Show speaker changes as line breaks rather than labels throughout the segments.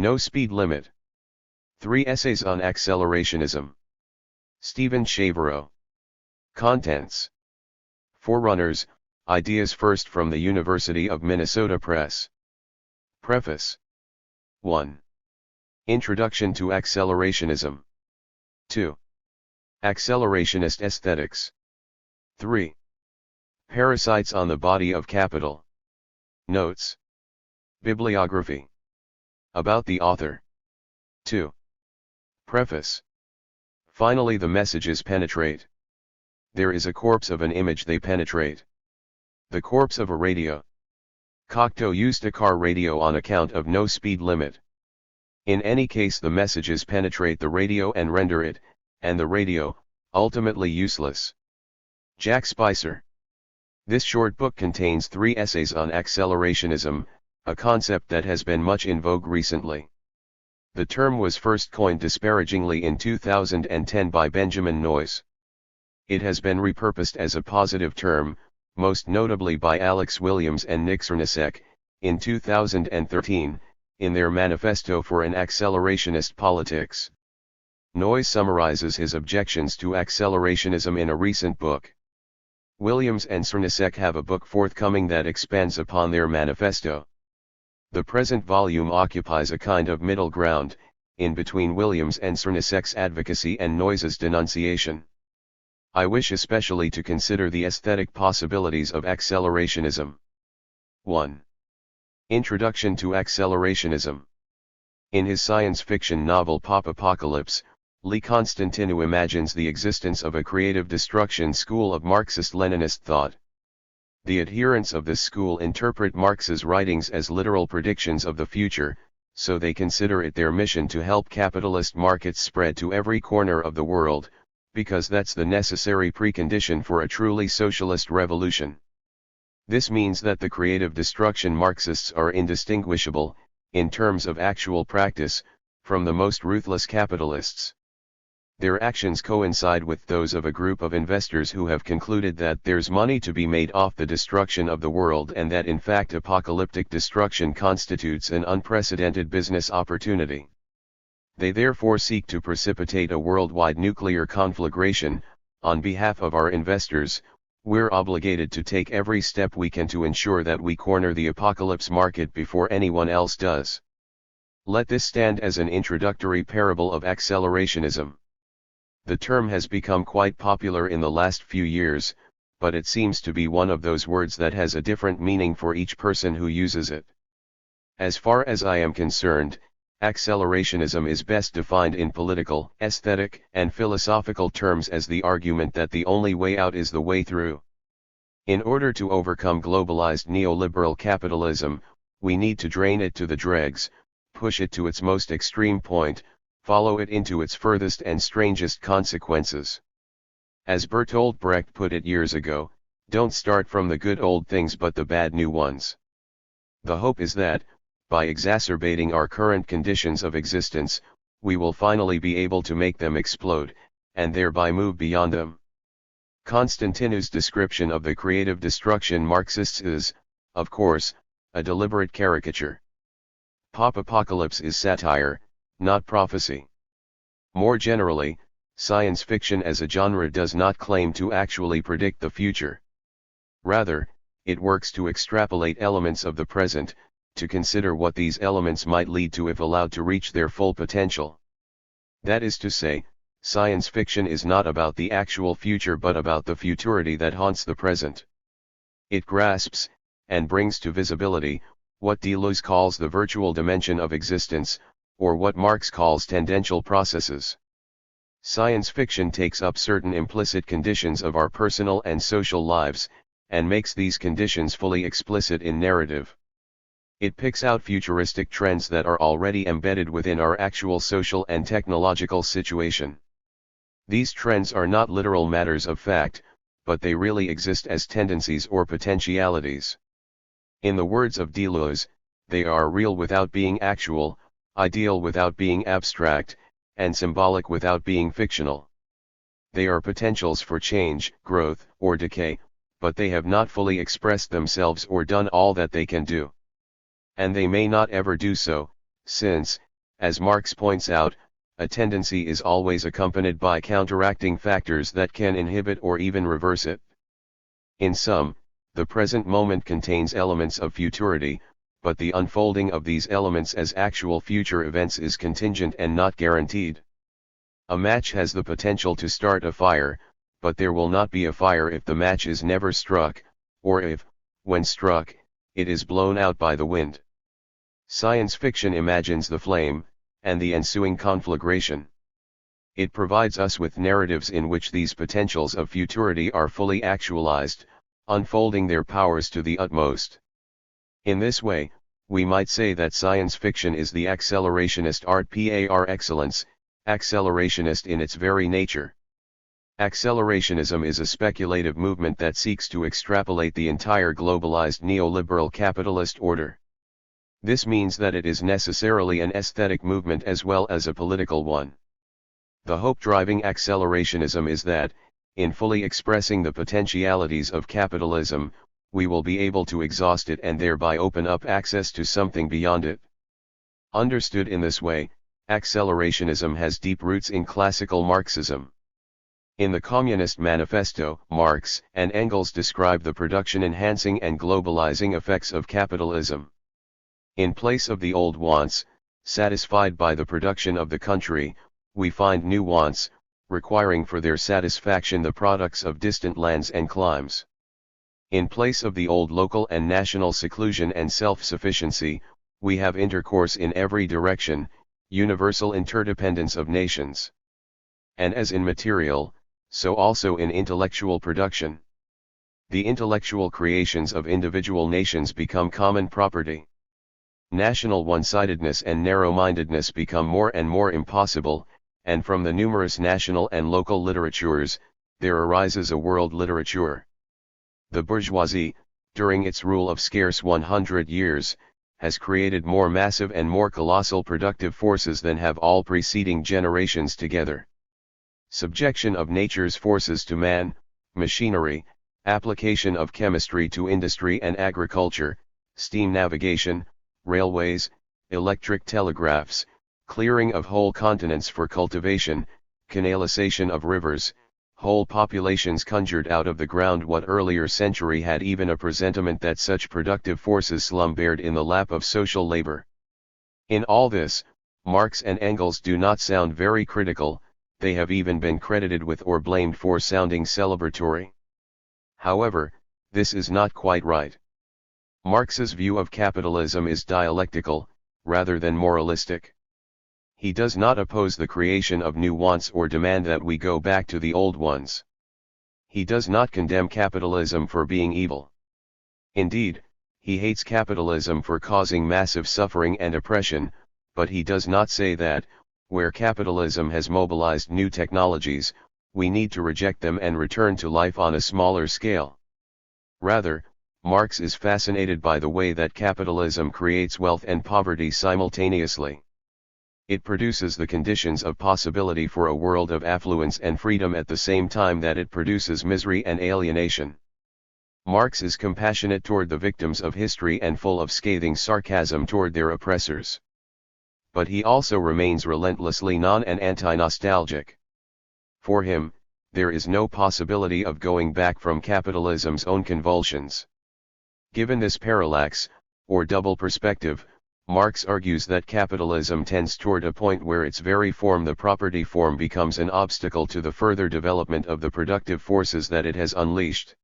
No speed limit. 3 essays on accelerationism. Stephen Shaviro. Contents. Forerunners, ideas first from the University of Minnesota Press. Preface. 1. Introduction to Accelerationism. 2. Accelerationist aesthetics. 3. Parasites on the body of capital. Notes. Bibliography. About the author. 2. Preface. Finally the messages penetrate. There is a corpse of an image they penetrate. The corpse of a radio. Cocteau used a car radio on account of no speed limit. In any case the messages penetrate the radio and render it, and the radio, ultimately useless. Jack Spicer. This short book contains 3 essays on accelerationism, a concept that has been much in vogue recently. The term was first coined disparagingly in 2010 by Benjamin Noyes. It has been repurposed as a positive term, most notably by Alex Williams and Nick Cernicek, in 2013, in their Manifesto for an Accelerationist Politics. Noyes summarizes his objections to accelerationism in a recent book. Williams and Cernicek have a book forthcoming that expands upon their manifesto. The present volume occupies a kind of middle ground, in between Williams and Cernicek's advocacy and Noyes's denunciation. I wish especially to consider the aesthetic possibilities of accelerationism. 1. Introduction to Accelerationism. In his science fiction novel Pop Apocalypse, Lee Constantinou imagines the existence of a creative destruction school of Marxist-Leninist thought. The adherents of this school interpret Marx's writings as literal predictions of the future, so they consider it their mission to help capitalist markets spread to every corner of the world, because that's the necessary precondition for a truly socialist revolution. This means that the creative destruction Marxists are indistinguishable, in terms of actual practice, from the most ruthless capitalists. Their actions coincide with those of a group of investors who have concluded that there's money to be made off the destruction of the world and that in fact apocalyptic destruction constitutes an unprecedented business opportunity. They therefore seek to precipitate a worldwide nuclear conflagration. On behalf of our investors, we're obligated to take every step we can to ensure that we corner the apocalypse market before anyone else does. Let this stand as an introductory parable of accelerationism. The term has become quite popular in the last few years, but it seems to be one of those words that has a different meaning for each person who uses it. As far as I am concerned, accelerationism is best defined in political, aesthetic, and philosophical terms as the argument that the only way out is the way through. In order to overcome globalized neoliberal capitalism, we need to drain it to the dregs, push it to its most extreme point, follow it into its furthest and strangest consequences. As Bertolt Brecht put it years ago, don't start from the good old things but the bad new ones. The hope is that, by exacerbating our current conditions of existence, we will finally be able to make them explode, and thereby move beyond them. Constantinou's description of the creative destruction Marxists is, of course, a deliberate caricature. Pop Apocalypse is satire, not prophecy. More generally, science fiction as a genre does not claim to actually predict the future. Rather, it works to extrapolate elements of the present, to consider what these elements might lead to if allowed to reach their full potential. That is to say, science fiction is not about the actual future but about the futurity that haunts the present. It grasps, and brings to visibility, what Deleuze calls the virtual dimension of existence, or what Marx calls tendential processes. Science fiction takes up certain implicit conditions of our personal and social lives, and makes these conditions fully explicit in narrative. It picks out futuristic trends that are already embedded within our actual social and technological situation. These trends are not literal matters of fact, but they really exist as tendencies or potentialities. In the words of Deleuze, they are real without being actual, ideal without being abstract, and symbolic without being fictional. They are potentials for change, growth, or decay, but they have not fully expressed themselves or done all that they can do. And they may not ever do so, since, as Marx points out, a tendency is always accompanied by counteracting factors that can inhibit or even reverse it. In sum, the present moment contains elements of futurity, but the unfolding of these elements as actual future events is contingent and not guaranteed. A match has the potential to start a fire, but there will not be a fire if the match is never struck, or if, when struck, it is blown out by the wind. Science fiction imagines the flame, and the ensuing conflagration. It provides us with narratives in which these potentials of futurity are fully actualized, unfolding their powers to the utmost. In this way, we might say that science fiction is the accelerationist art par excellence, accelerationist in its very nature. Accelerationism is a speculative movement that seeks to extrapolate the entire globalized neoliberal capitalist order. This means that it is necessarily an aesthetic movement as well as a political one. The hope driving accelerationism is that, in fully expressing the potentialities of capitalism, we will be able to exhaust it and thereby open up access to something beyond it. Understood in this way, accelerationism has deep roots in classical Marxism. In the Communist Manifesto, Marx and Engels describe the production-enhancing and globalizing effects of capitalism. In place of the old wants, satisfied by the production of the country, we find new wants, requiring for their satisfaction the products of distant lands and climes. In place of the old local and national seclusion and self-sufficiency, we have intercourse in every direction, universal interdependence of nations. And as in material, so also in intellectual production. The intellectual creations of individual nations become common property. National one-sidedness and narrow-mindedness become more and more impossible, and from the numerous national and local literatures, there arises a world literature. The bourgeoisie, during its rule of scarce 100 years, has created more massive and more colossal productive forces than have all preceding generations together. Subjection of nature's forces to man, machinery, application of chemistry to industry and agriculture, steam navigation, railways, electric telegraphs, clearing of whole continents for cultivation, canalization of rivers, whole populations conjured out of the ground. What earlier century had even a presentiment that such productive forces slumbered in the lap of social labor? In all this, Marx and Engels do not sound very critical, they have even been credited with or blamed for sounding celebratory. However, this is not quite right. Marx's view of capitalism is dialectical, rather than moralistic. He does not oppose the creation of new wants or demand that we go back to the old ones. He does not condemn capitalism for being evil. Indeed, he hates capitalism for causing massive suffering and oppression, but he does not say that, where capitalism has mobilized new technologies, we need to reject them and return to life on a smaller scale. Rather, Marx is fascinated by the way that capitalism creates wealth and poverty simultaneously. It produces the conditions of possibility for a world of affluence and freedom at the same time that it produces misery and alienation. Marx is compassionate toward the victims of history and full of scathing sarcasm toward their oppressors. But he also remains relentlessly and anti-nostalgic. For him, there is no possibility of going back from capitalism's own convulsions. Given this parallax, or double perspective, Marx argues that capitalism tends toward a point where its very form, the property form, becomes an obstacle to the further development of the productive forces that it has unleashed.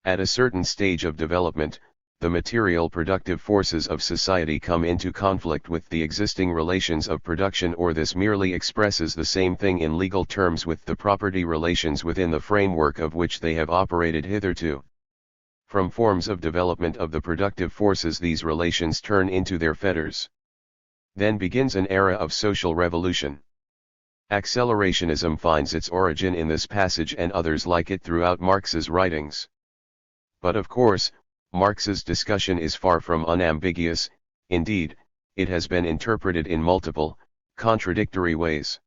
At a certain stage of development, the material productive forces of society come into conflict with the existing relations of production, or this merely expresses the same thing in legal terms with the property relations within the framework of which they have operated hitherto. From forms of development of the productive forces, these relations turn into their fetters. Then begins an era of social revolution. Accelerationism finds its origin in this passage and others like it throughout Marx's writings. But of course, Marx's discussion is far from unambiguous. Indeed, it has been interpreted in multiple, contradictory ways.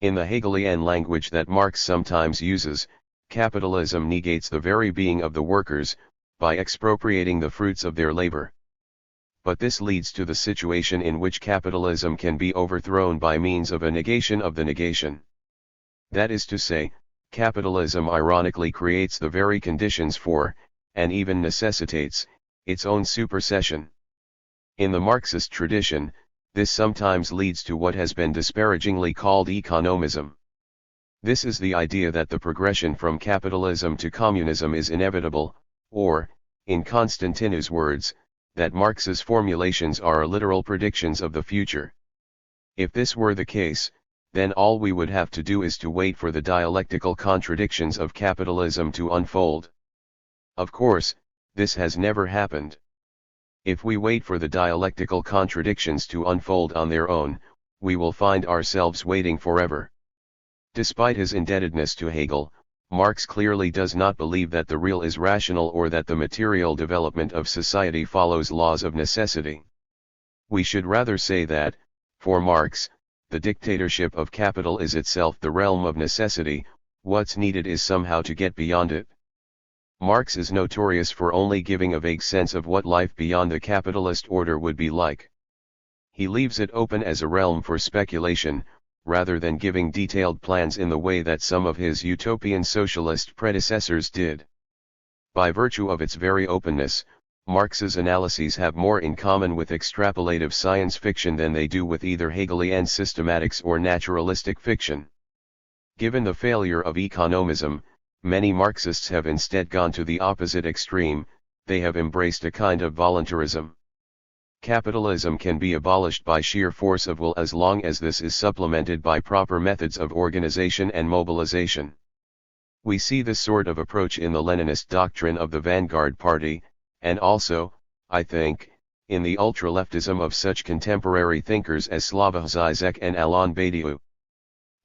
In the Hegelian language that Marx sometimes uses, capitalism negates the very being of the workers, by expropriating the fruits of their labor. But this leads to the situation in which capitalism can be overthrown by means of a negation of the negation. That is to say, capitalism ironically creates the very conditions for, and even necessitates, its own supersession. In the Marxist tradition, this sometimes leads to what has been disparagingly called economism. This is the idea that the progression from capitalism to communism is inevitable, or, in Constantinu's words, that Marx's formulations are literal predictions of the future. If this were the case, then all we would have to do is to wait for the dialectical contradictions of capitalism to unfold. Of course, this has never happened. If we wait for the dialectical contradictions to unfold on their own, we will find ourselves waiting forever. Despite his indebtedness to Hegel, Marx clearly does not believe that the real is rational or that the material development of society follows laws of necessity. We should rather say that, for Marx, the dictatorship of capital is itself the realm of necessity, what's needed is somehow to get beyond it. Marx is notorious for only giving a vague sense of what life beyond the capitalist order would be like. He leaves it open as a realm for speculation, rather than giving detailed plans in the way that some of his utopian socialist predecessors did. By virtue of its very openness, Marx's analyses have more in common with extrapolative science fiction than they do with either Hegelian systematics or naturalistic fiction. Given the failure of economism, many Marxists have instead gone to the opposite extreme, they have embraced a kind of voluntarism. Capitalism can be abolished by sheer force of will as long as this is supplemented by proper methods of organization and mobilization. We see this sort of approach in the Leninist doctrine of the Vanguard Party, and also, I think, in the ultra-leftism of such contemporary thinkers as Slavoj Žižek and Alain Badiou.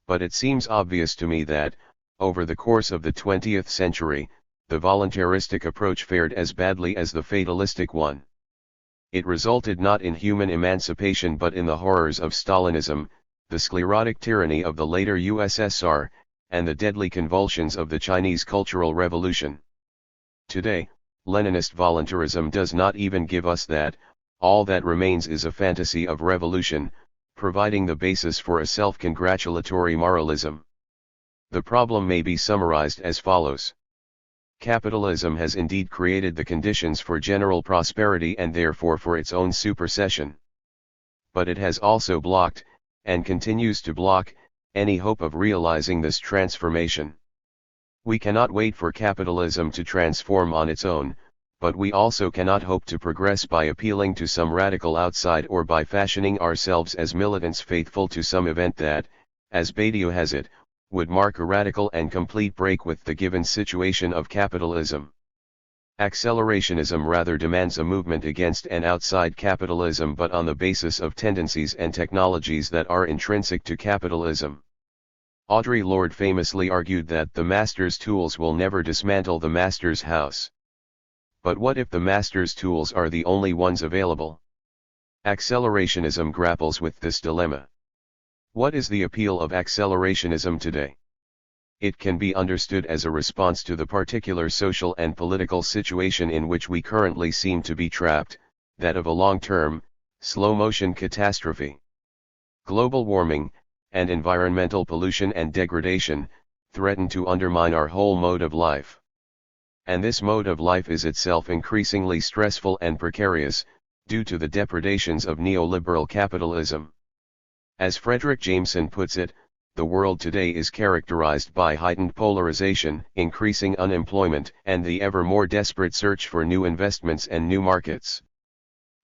But it seems obvious to me that, over the course of the 20th century, the voluntaristic approach fared as badly as the fatalistic one. It resulted not in human emancipation but in the horrors of Stalinism, the sclerotic tyranny of the later USSR, and the deadly convulsions of the Chinese Cultural Revolution. Today, Leninist voluntarism does not even give us that, all that remains is a fantasy of revolution, providing the basis for a self-congratulatory moralism. The problem may be summarized as follows. Capitalism has indeed created the conditions for general prosperity and therefore for its own supersession. But it has also blocked, and continues to block, any hope of realizing this transformation. We cannot wait for capitalism to transform on its own, but we also cannot hope to progress by appealing to some radical outside or by fashioning ourselves as militants faithful to some event that, as Badiou has it, would mark a radical and complete break with the given situation of capitalism. Accelerationism rather demands a movement against and outside capitalism but on the basis of tendencies and technologies that are intrinsic to capitalism. Audre Lorde famously argued that the master's tools will never dismantle the master's house. But what if the master's tools are the only ones available? Accelerationism grapples with this dilemma. What is the appeal of accelerationism today? It can be understood as a response to the particular social and political situation in which we currently seem to be trapped, that of a long-term, slow-motion catastrophe. Global warming, and environmental pollution and degradation, threaten to undermine our whole mode of life. And this mode of life is itself increasingly stressful and precarious, due to the depredations of neoliberal capitalism. As Frederick Jameson puts it, the world today is characterized by heightened polarization, increasing unemployment, and the ever more desperate search for new investments and new markets.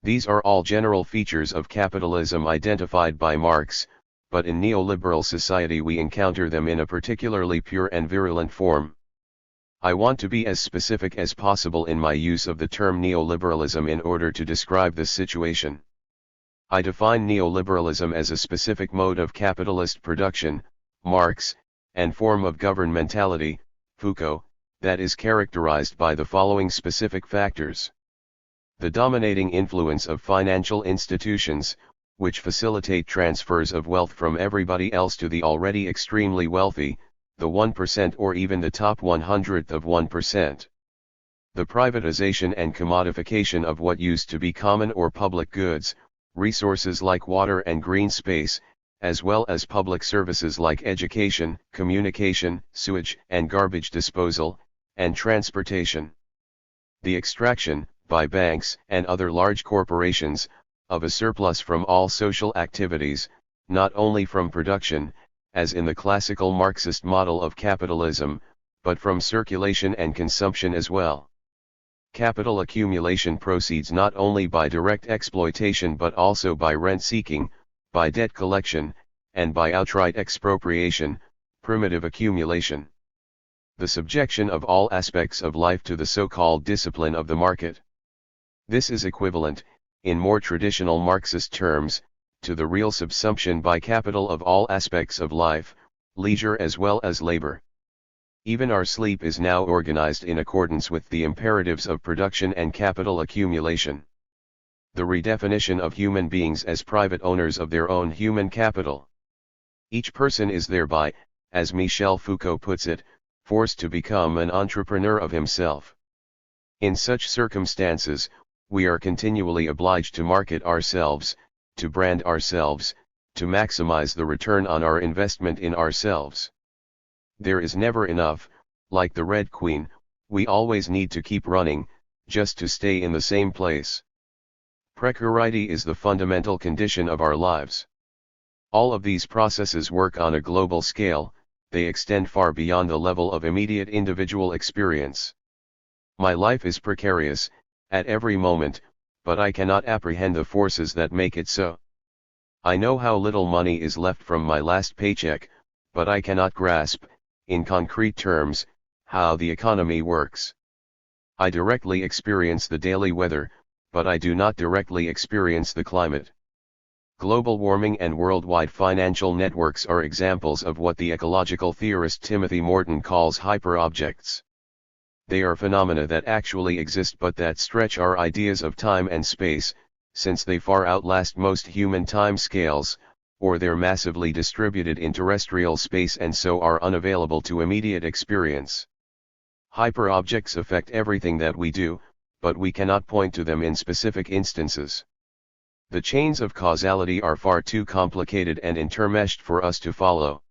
These are all general features of capitalism identified by Marx, but in neoliberal society we encounter them in a particularly pure and virulent form. I want to be as specific as possible in my use of the term neoliberalism in order to describe this situation. I define neoliberalism as a specific mode of capitalist production, Marx, and form of governmentality, Foucault, that is characterized by the following specific factors. The dominating influence of financial institutions, which facilitate transfers of wealth from everybody else to the already extremely wealthy, the 1% or even the top 1/100th of 1%. The privatization and commodification of what used to be common or public goods, resources like water and green space, as well as public services like education, communication, sewage and garbage disposal, and transportation. The extraction, by banks and other large corporations, of a surplus from all social activities, not only from production, as in the classical Marxist model of capitalism, but from circulation and consumption as well. Capital accumulation proceeds not only by direct exploitation but also by rent-seeking, by debt collection, and by outright expropriation, primitive accumulation. The subjection of all aspects of life to the so-called discipline of the market. This is equivalent, in more traditional Marxist terms, to the real subsumption by capital of all aspects of life, leisure as well as labor. Even our sleep is now organized in accordance with the imperatives of production and capital accumulation. The redefinition of human beings as private owners of their own human capital. Each person is thereby, as Michel Foucault puts it, forced to become an entrepreneur of himself. In such circumstances, we are continually obliged to market ourselves, to brand ourselves, to maximize the return on our investment in ourselves. There is never enough, like the Red Queen, we always need to keep running, just to stay in the same place. Precarity is the fundamental condition of our lives. All of these processes work on a global scale, they extend far beyond the level of immediate individual experience. My life is precarious, at every moment, but I cannot apprehend the forces that make it so. I know how little money is left from my last paycheck, but I cannot grasp, in concrete terms, how the economy works. I directly experience the daily weather, but I do not directly experience the climate. Global warming and worldwide financial networks are examples of what the ecological theorist Timothy Morton calls hyperobjects. They are phenomena that actually exist but that stretch our ideas of time and space, since they far outlast most human time scales, or they're massively distributed in terrestrial space and so are unavailable to immediate experience. Hyperobjects affect everything that we do, but we cannot point to them in specific instances. The chains of causality are far too complicated and intermeshed for us to follow.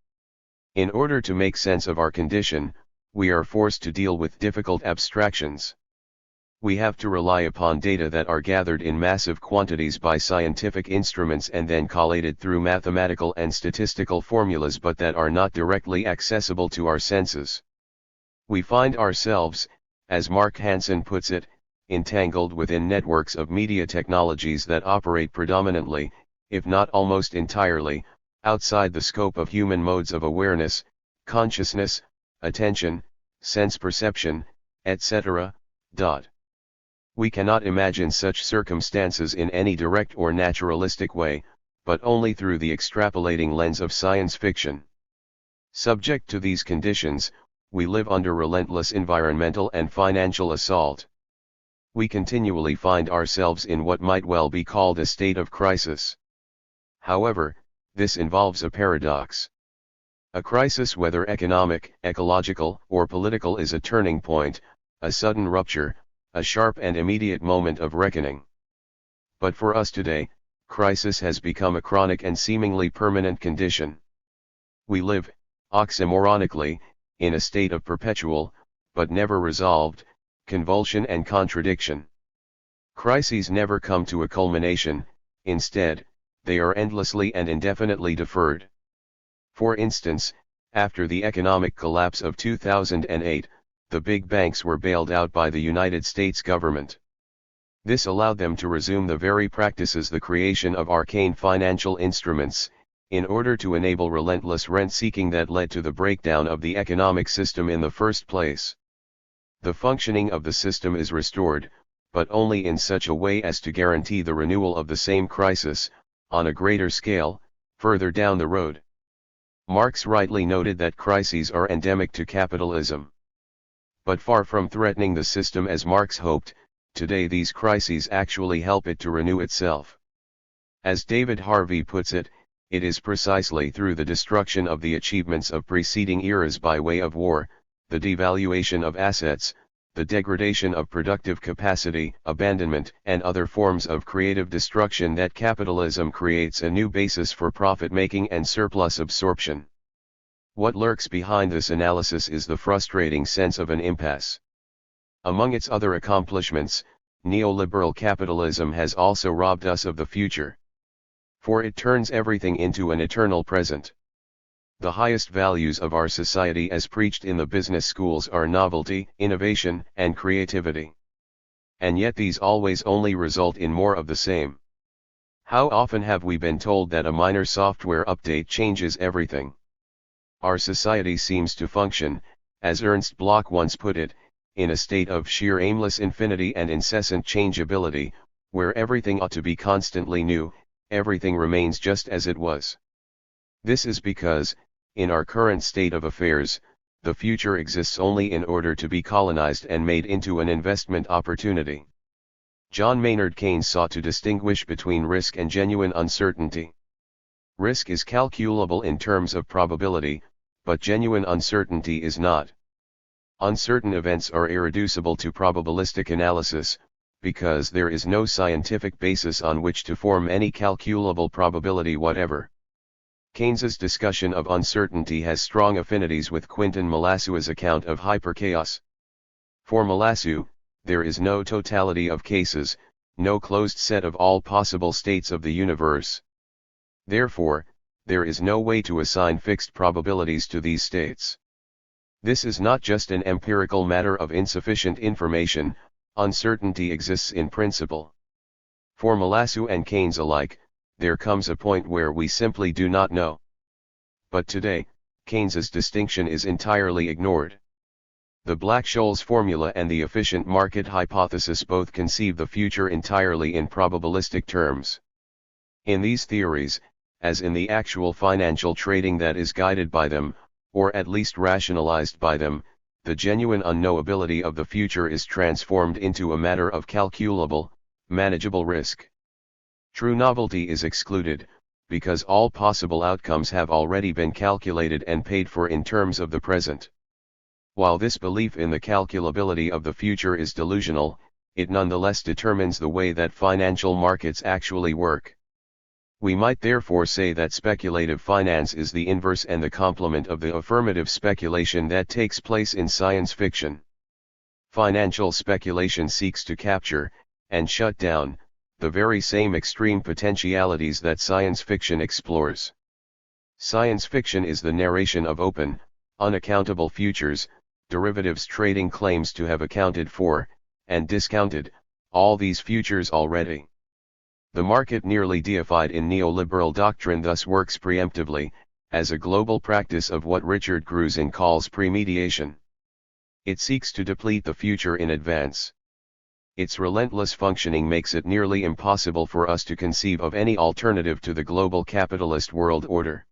In order to make sense of our condition, we are forced to deal with difficult abstractions. We have to rely upon data that are gathered in massive quantities by scientific instruments and then collated through mathematical and statistical formulas but that are not directly accessible to our senses. We find ourselves, as Mark Hansen puts it, entangled within networks of media technologies that operate predominantly, if not almost entirely, outside the scope of human modes of awareness, consciousness, attention, sense perception, etc. We cannot imagine such circumstances in any direct or naturalistic way, but only through the extrapolating lens of science fiction. Subject to these conditions, we live under relentless environmental and financial assault. We continually find ourselves in what might well be called a state of crisis. However, this involves a paradox. A crisis, whether economic, ecological, or political, is a turning point, a sudden rupture, a sharp and immediate moment of reckoning. But for us today, crisis has become a chronic and seemingly permanent condition. We live, oxymoronically, in a state of perpetual, but never resolved, convulsion and contradiction. Crises never come to a culmination, instead, they are endlessly and indefinitely deferred. For instance, after the economic collapse of 2008, the big banks were bailed out by the United States government. This allowed them to resume the very practices, the creation of arcane financial instruments, in order to enable relentless rent-seeking that led to the breakdown of the economic system in the first place. The functioning of the system is restored, but only in such a way as to guarantee the renewal of the same crisis, on a greater scale, further down the road. Marx rightly noted that crises are endemic to capitalism. But far from threatening the system as Marx hoped, today these crises actually help it to renew itself. As David Harvey puts it, it is precisely through the destruction of the achievements of preceding eras by way of war, the devaluation of assets, the degradation of productive capacity, abandonment, and other forms of creative destruction that capitalism creates a new basis for profit-making and surplus absorption. What lurks behind this analysis is the frustrating sense of an impasse. Among its other accomplishments, neoliberal capitalism has also robbed us of the future. For it turns everything into an eternal present. The highest values of our society as preached in the business schools are novelty, innovation, and creativity. And yet these always only result in more of the same. How often have we been told that a minor software update changes everything? Our society seems to function, as Ernst Bloch once put it, in a state of sheer aimless infinity and incessant changeability, where everything ought to be constantly new, everything remains just as it was. This is because, in our current state of affairs, the future exists only in order to be colonized and made into an investment opportunity. John Maynard Keynes sought to distinguish between risk and genuine uncertainty. Risk is calculable in terms of probability, but genuine uncertainty is not. Uncertain events are irreducible to probabilistic analysis, because there is no scientific basis on which to form any calculable probability whatever. Keynes's discussion of uncertainty has strong affinities with Quintin Malassua's account of hyperchaos. For Malassu, there is no totality of cases, no closed set of all possible states of the universe. Therefore, there is no way to assign fixed probabilities to these states. This is not just an empirical matter of insufficient information, uncertainty exists in principle. For Malassu and Keynes alike, there comes a point where we simply do not know. But today, Keynes's distinction is entirely ignored. The Black-Scholes formula and the efficient market hypothesis both conceive the future entirely in probabilistic terms. In these theories, as in the actual financial trading that is guided by them, or at least rationalized by them, the genuine unknowability of the future is transformed into a matter of calculable, manageable risk. True novelty is excluded, because all possible outcomes have already been calculated and paid for in terms of the present. While this belief in the calculability of the future is delusional, it nonetheless determines the way that financial markets actually work. We might therefore say that speculative finance is the inverse and the complement of the affirmative speculation that takes place in science fiction. Financial speculation seeks to capture, and shut down, the very same extreme potentialities that science fiction explores. Science fiction is the narration of open, unaccountable futures. Derivatives trading claims to have accounted for, and discounted, all these futures already. The market, nearly deified in neoliberal doctrine, thus works preemptively, as a global practice of what Richard Grusin calls premediation. It seeks to deplete the future in advance. Its relentless functioning makes it nearly impossible for us to conceive of any alternative to the global capitalist world order.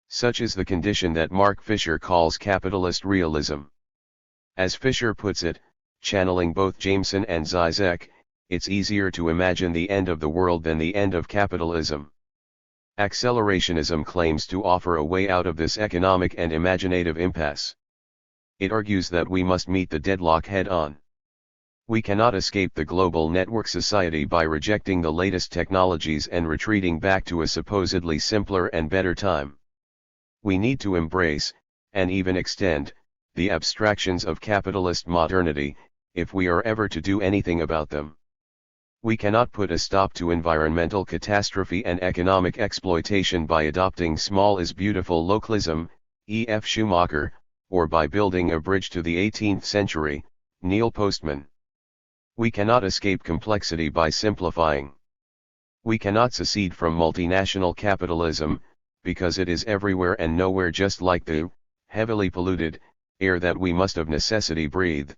Such is the condition that Mark Fisher calls capitalist realism. As Fisher puts it, channeling both Jameson and Zizek, it's easier to imagine the end of the world than the end of capitalism. Accelerationism claims to offer a way out of this economic and imaginative impasse. It argues that we must meet the deadlock head-on. We cannot escape the global network society by rejecting the latest technologies and retreating back to a supposedly simpler and better time. We need to embrace, and even extend, the abstractions of capitalist modernity, if we are ever to do anything about them. We cannot put a stop to environmental catastrophe and economic exploitation by adopting small is beautiful localism, E.F. Schumacher, or by building a bridge to the 18th century, Neil Postman. We cannot escape complexity by simplifying. We cannot secede from multinational capitalism, because it is everywhere and nowhere, just like the heavily polluted air that we must of necessity breathe.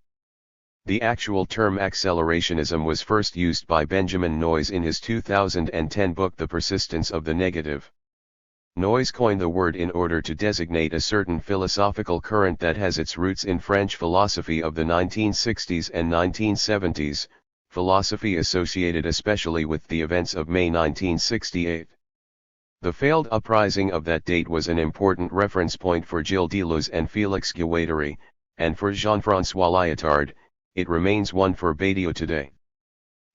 The actual term accelerationism was first used by Benjamin Noyes in his 2010 book The Persistence of the Negative. Noyes coined the word in order to designate a certain philosophical current that has its roots in French philosophy of the 1960s and 1970s, philosophy associated especially with the events of May 1968. The failed uprising of that date was an important reference point for Gilles Deleuze and Félix Guattari, and for Jean-François Lyotard, it remains one for Badiou today.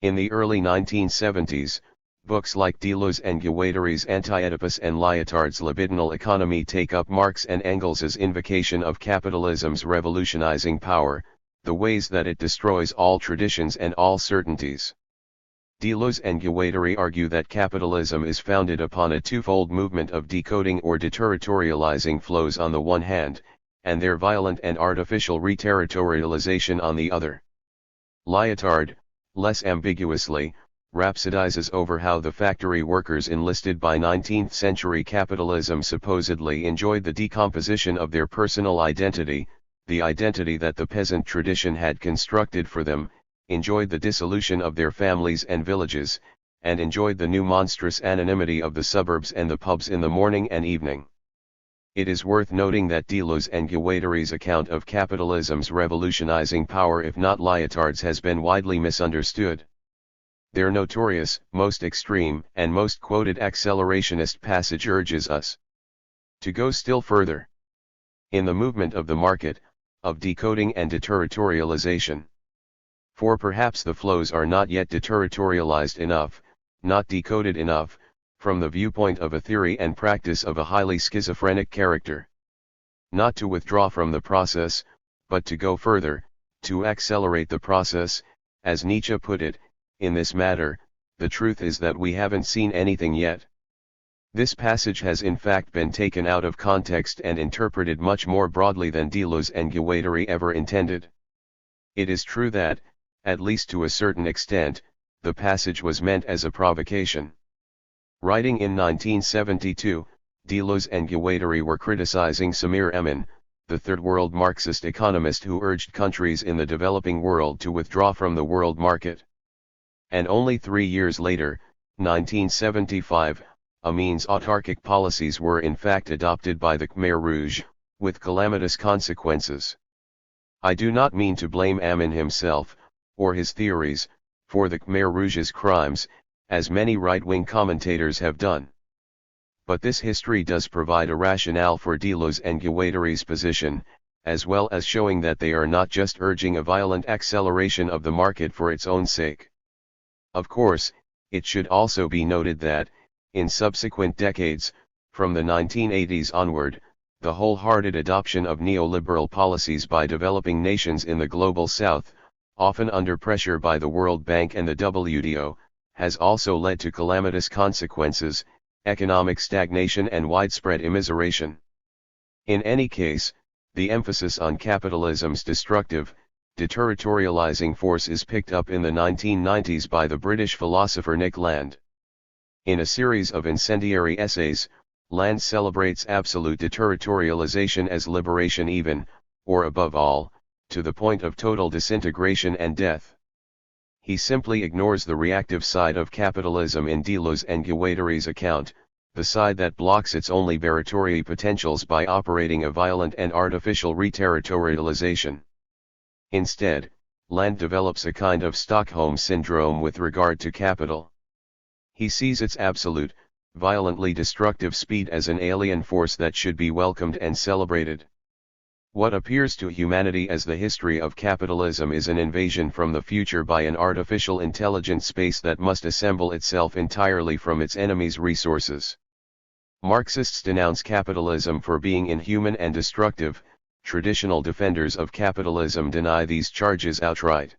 In the early 1970s, books like Deleuze and Guattari's Anti-Oedipus and Lyotard's Libidinal Economy take up Marx and Engels's invocation of capitalism's revolutionizing power, the ways that it destroys all traditions and all certainties. Deleuze and Guattari argue that capitalism is founded upon a twofold movement of decoding or deterritorializing flows on the one hand, and their violent and artificial reterritorialization on the other. Lyotard, less ambiguously, rhapsodizes over how the factory workers enlisted by 19th-century capitalism supposedly enjoyed the decomposition of their personal identity, the identity that the peasant tradition had constructed for them, enjoyed the dissolution of their families and villages, and enjoyed the new monstrous anonymity of the suburbs and the pubs in the morning and evening. It is worth noting that Deleuze and Guattari's account of capitalism's revolutionizing power, if not Lyotard's, has been widely misunderstood. Their notorious, most extreme, and most quoted accelerationist passage urges us to go still further in the movement of the market, of decoding and deterritorialization. For perhaps the flows are not yet deterritorialized enough, not decoded enough, from the viewpoint of a theory and practice of a highly schizophrenic character. Not to withdraw from the process, but to go further, to accelerate the process, as Nietzsche put it. In this matter, the truth is that we haven't seen anything yet. This passage has in fact been taken out of context and interpreted much more broadly than Deleuze and Guattari ever intended. It is true that, at least to a certain extent, the passage was meant as a provocation. Writing in 1972, Deleuze and Guattari were criticizing Samir Emin, the Third World Marxist economist who urged countries in the developing world to withdraw from the world market. And only 3 years later, 1975, Amin's autarkic policies were in fact adopted by the Khmer Rouge, with calamitous consequences. I do not mean to blame Amin himself, or his theories, for the Khmer Rouge's crimes, as many right-wing commentators have done. But this history does provide a rationale for Deleuze and Guattari's position, as well as showing that they are not just urging a violent acceleration of the market for its own sake. Of course, it should also be noted that, in subsequent decades, from the 1980s onward, the wholehearted adoption of neoliberal policies by developing nations in the global south, often under pressure by the World Bank and the WTO, has also led to calamitous consequences, economic stagnation and widespread immiseration. In any case, the emphasis on capitalism's destructive, deterritorializing force is picked up in the 1990s by the British philosopher Nick Land. In a series of incendiary essays, Land celebrates absolute deterritorialization as liberation even, or above all, to the point of total disintegration and death. He simply ignores the reactive side of capitalism in Deleuze and Guattari's account, the side that blocks its own liberatory potentials by operating a violent and artificial reterritorialization. Instead, Land develops a kind of Stockholm syndrome with regard to capital. He sees its absolute, violently destructive speed as an alien force that should be welcomed and celebrated. What appears to humanity as the history of capitalism is an invasion from the future by an artificial intelligent space that must assemble itself entirely from its enemies' resources. Marxists denounce capitalism for being inhuman and destructive. Traditional defenders of capitalism deny these charges outright.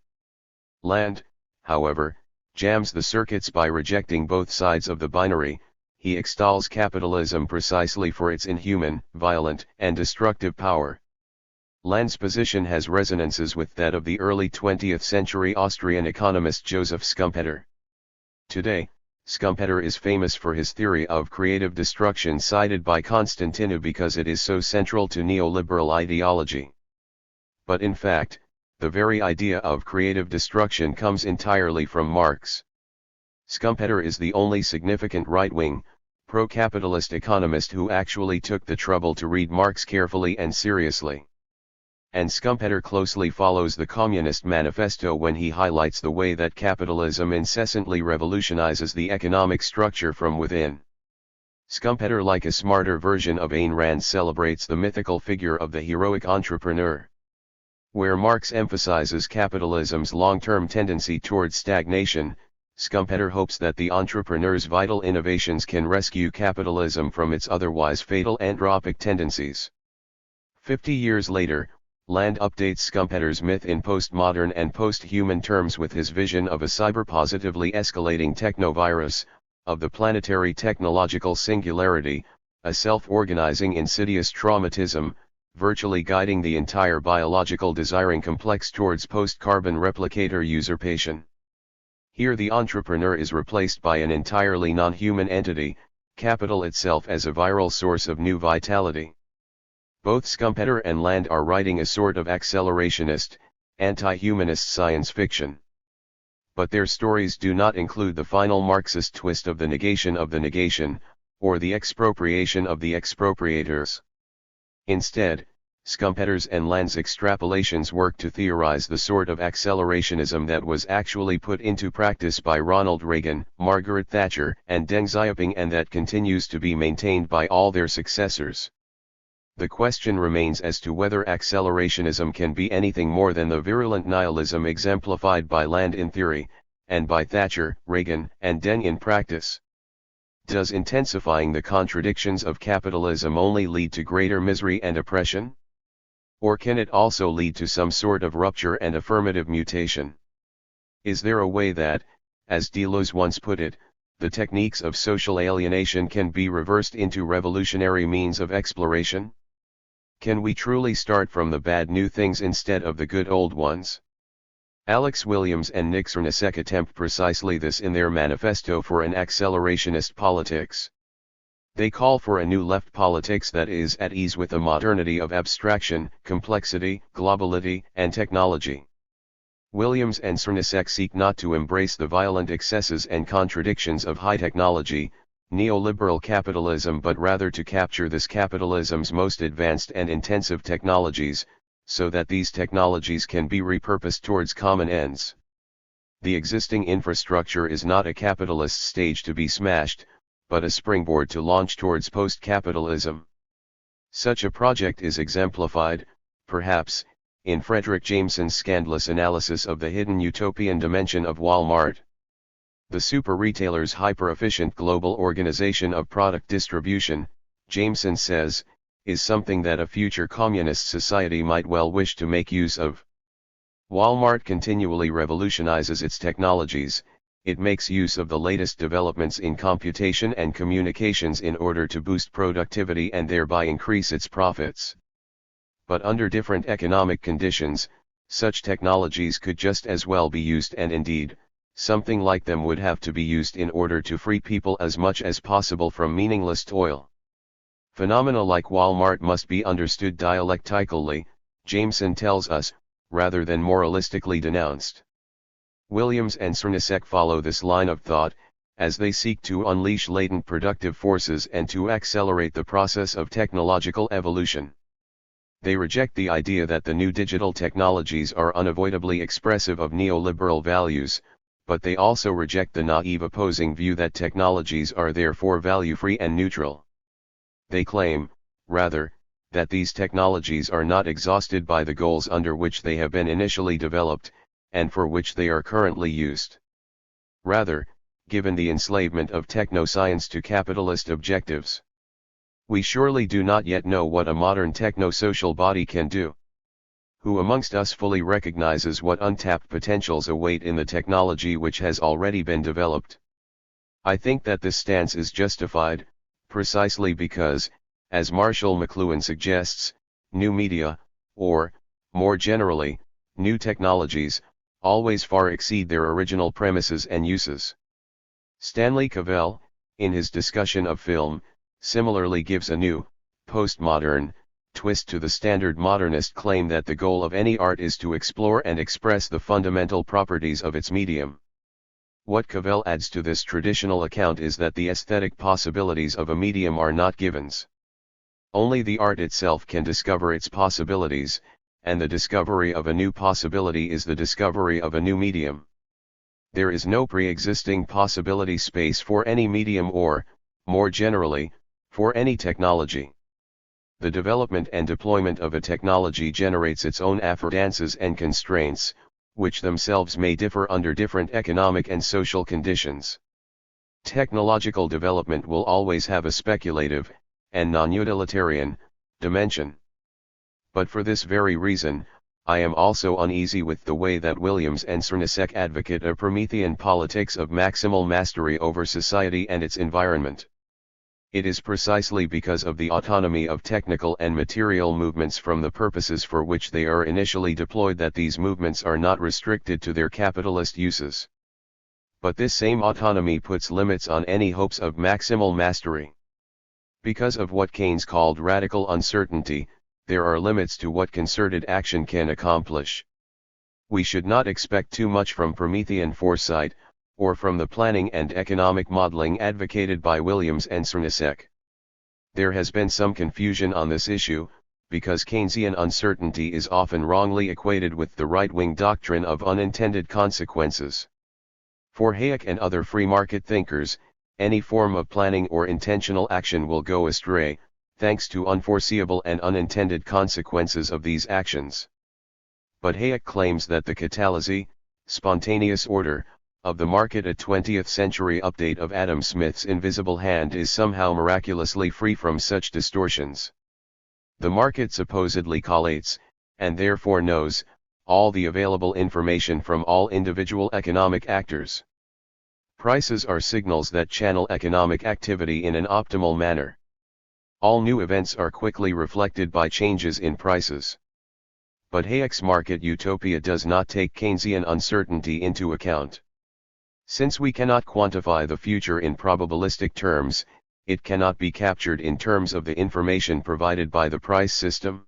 Land, however, jams the circuits by rejecting both sides of the binary. He extols capitalism precisely for its inhuman, violent, and destructive power. Land's position has resonances with that of the early 20th century Austrian economist Joseph Schumpeter. Today, Schumpeter is famous for his theory of creative destruction cited by Constantinu because it is so central to neoliberal ideology. But in fact, the very idea of creative destruction comes entirely from Marx. Schumpeter is the only significant right-wing, pro-capitalist economist who actually took the trouble to read Marx carefully and seriously. And Schumpeter closely follows the Communist Manifesto when he highlights the way that capitalism incessantly revolutionizes the economic structure from within. Schumpeter, like a smarter version of Ayn Rand, celebrates the mythical figure of the heroic entrepreneur. Where Marx emphasizes capitalism's long-term tendency towards stagnation, Schumpeter hopes that the entrepreneur's vital innovations can rescue capitalism from its otherwise fatal anthropic tendencies. 50 years later, Land updates Schumpeter's myth in postmodern and post-human terms with his vision of a cyber-positively escalating technovirus, of the planetary technological singularity, a self-organizing insidious traumatism, virtually guiding the entire biological desiring complex towards post-carbon replicator usurpation. Here the entrepreneur is replaced by an entirely non-human entity, capital itself as a viral source of new vitality. Both Schumpeter and Land are writing a sort of accelerationist, anti-humanist science fiction. But their stories do not include the final Marxist twist of the negation, or the expropriation of the expropriators. Instead, Schumpeter's and Land's extrapolations work to theorize the sort of accelerationism that was actually put into practice by Ronald Reagan, Margaret Thatcher, and Deng Xiaoping, and that continues to be maintained by all their successors. The question remains as to whether accelerationism can be anything more than the virulent nihilism exemplified by Land in theory, and by Thatcher, Reagan, and Deng in practice. Does intensifying the contradictions of capitalism only lead to greater misery and oppression? Or can it also lead to some sort of rupture and affirmative mutation? Is there a way that, as Deleuze once put it, the techniques of social alienation can be reversed into revolutionary means of exploration? Can we truly start from the bad new things instead of the good old ones? Alex Williams and Nick Cernicek attempt precisely this in their manifesto for an accelerationist politics. They call for a new left politics that is at ease with the modernity of abstraction, complexity, globality, and technology. Williams and Cernicek seek not to embrace the violent excesses and contradictions of high technology, neoliberal capitalism, but rather to capture this capitalism's most advanced and intensive technologies, so that these technologies can be repurposed towards common ends. The existing infrastructure is not a capitalist stage to be smashed, but a springboard to launch towards post-capitalism. Such a project is exemplified, perhaps, in Frederick Jameson's scandalous analysis of the hidden utopian dimension of Walmart. The super-retailer's hyper-efficient global organization of product distribution, Jameson says, is something that a future communist society might well wish to make use of. Walmart continually revolutionizes its technologies. It makes use of the latest developments in computation and communications in order to boost productivity and thereby increase its profits. But under different economic conditions, such technologies could just as well be used, and indeed, something like them would have to be used in order to free people as much as possible from meaningless toil. Phenomena like Walmart must be understood dialectically, Jameson tells us, rather than moralistically denounced. Williams and Cernicek follow this line of thought, as they seek to unleash latent productive forces and to accelerate the process of technological evolution. They reject the idea that the new digital technologies are unavoidably expressive of neoliberal values, but they also reject the naive opposing view that technologies are therefore value-free and neutral. They claim, rather, that these technologies are not exhausted by the goals under which they have been initially developed, and for which they are currently used. Rather, given the enslavement of technoscience to capitalist objectives, we surely do not yet know what a modern techno-social body can do. Who amongst us fully recognizes what untapped potentials await in the technology which has already been developed? I think that this stance is justified, precisely because, as Marshall McLuhan suggests, new media, or, more generally, new technologies, always far exceed their original premises and uses. Stanley Cavell, in his discussion of film, similarly gives a new, postmodern, twist to the standard modernist claim that the goal of any art is to explore and express the fundamental properties of its medium. What Cavell adds to this traditional account is that the aesthetic possibilities of a medium are not givens. Only the art itself can discover its possibilities, and the discovery of a new possibility is the discovery of a new medium. There is no pre-existing possibility space for any medium or, more generally, for any technology. the development and deployment of a technology generates its own affordances and constraints, which themselves may differ under different economic and social conditions. Technological development will always have a speculative, and non-utilitarian, dimension. But for this very reason, I am also uneasy with the way that Williams and Czerniak advocate a Promethean politics of maximal mastery over society and its environment. It is precisely because of the autonomy of technical and material movements from the purposes for which they are initially deployed that these movements are not restricted to their capitalist uses. But this same autonomy puts limits on any hopes of maximal mastery. Because of what Keynes called radical uncertainty, there are limits to what concerted action can accomplish. We should not expect too much from Promethean foresight, or from the planning and economic modeling advocated by Williams and Czerniak. There has been some confusion on this issue, because Keynesian uncertainty is often wrongly equated with the right-wing doctrine of unintended consequences. For Hayek and other free market thinkers, any form of planning or intentional action will go astray, thanks to unforeseeable and unintended consequences of these actions. But Hayek claims that the catalysis, spontaneous order, of the market, a 20th century update of Adam Smith's Invisible Hand, is somehow miraculously free from such distortions. The market supposedly collates, and therefore knows, all the available information from all individual economic actors. Prices are signals that channel economic activity in an optimal manner. All new events are quickly reflected by changes in prices. But Hayek's market utopia does not take Keynesian uncertainty into account. Since we cannot quantify the future in probabilistic terms, it cannot be captured in terms of the information provided by the price system.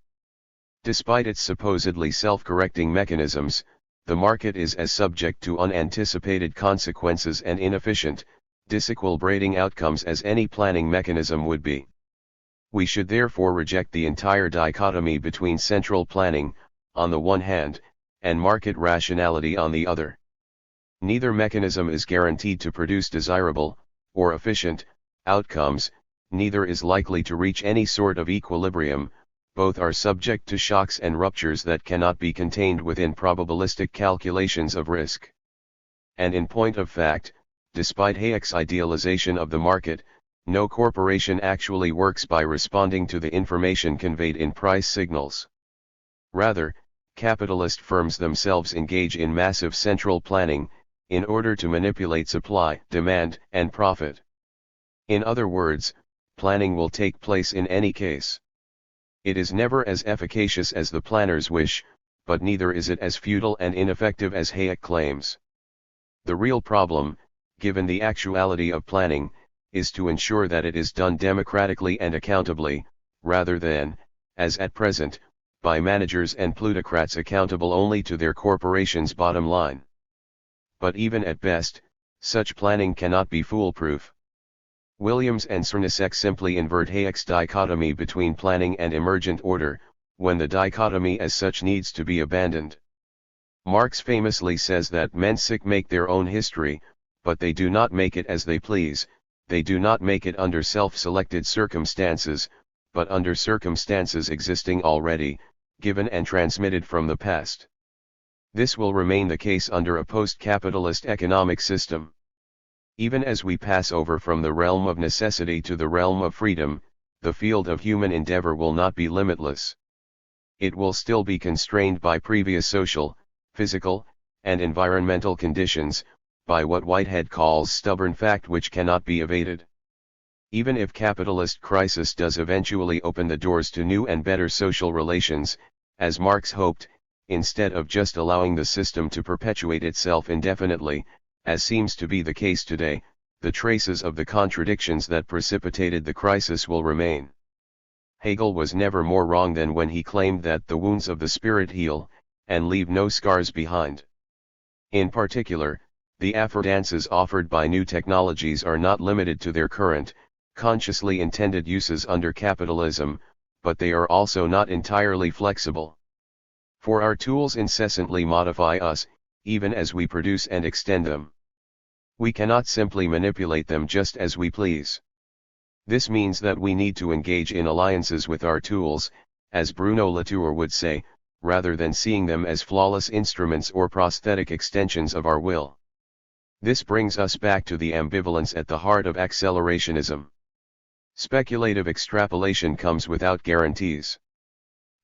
Despite its supposedly self-correcting mechanisms, the market is as subject to unanticipated consequences and inefficient, disequilibrating outcomes as any planning mechanism would be. We should therefore reject the entire dichotomy between central planning, on the one hand, and market rationality on the other. Neither mechanism is guaranteed to produce desirable, or efficient, outcomes, neither is likely to reach any sort of equilibrium, both are subject to shocks and ruptures that cannot be contained within probabilistic calculations of risk. And in point of fact, despite Hayek's idealization of the market, no corporation actually works by responding to the information conveyed in price signals. Rather, capitalist firms themselves engage in massive central planning, in order to manipulate supply, demand, and profit. In other words, planning will take place in any case. It is never as efficacious as the planners wish, but neither is it as futile and ineffective as Hayek claims. The real problem, given the actuality of planning, is to ensure that it is done democratically and accountably, rather than, as at present, by managers and plutocrats accountable only to their corporation's bottom line. But even at best, such planning cannot be foolproof. Williams and Czerniak simply invert Hayek's dichotomy between planning and emergent order, when the dichotomy as such needs to be abandoned. Marx famously says that men make their own history, but they do not make it as they please. They do not make it under self-selected circumstances, but under circumstances existing already, given and transmitted from the past. This will remain the case under a post-capitalist economic system. Even as we pass over from the realm of necessity to the realm of freedom, the field of human endeavor will not be limitless. It will still be constrained by previous social, physical, and environmental conditions, by what Whitehead calls stubborn fact which cannot be evaded. Even if capitalist crisis does eventually open the doors to new and better social relations, as Marx hoped, instead of just allowing the system to perpetuate itself indefinitely, as seems to be the case today, the traces of the contradictions that precipitated the crisis will remain. Hegel was never more wrong than when he claimed that the wounds of the spirit heal, and leave no scars behind. In particular, the affordances offered by new technologies are not limited to their current, consciously intended uses under capitalism, but they are also not entirely flexible. For our tools incessantly modify us, even as we produce and extend them. We cannot simply manipulate them just as we please. This means that we need to engage in alliances with our tools, as Bruno Latour would say, rather than seeing them as flawless instruments or prosthetic extensions of our will. This brings us back to the ambivalence at the heart of accelerationism. Speculative extrapolation comes without guarantees.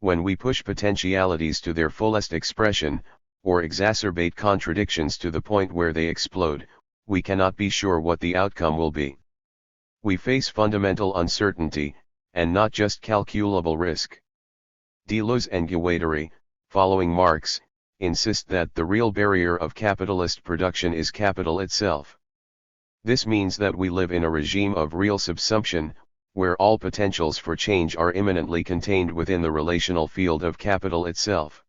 When we push potentialities to their fullest expression, or exacerbate contradictions to the point where they explode, we cannot be sure what the outcome will be. We face fundamental uncertainty, and not just calculable risk. Deleuze and Guattari, following Marx, insist that the real barrier of capitalist production is capital itself. This means that we live in a regime of real subsumption, where all potentials for change are immanently contained within the relational field of capital itself.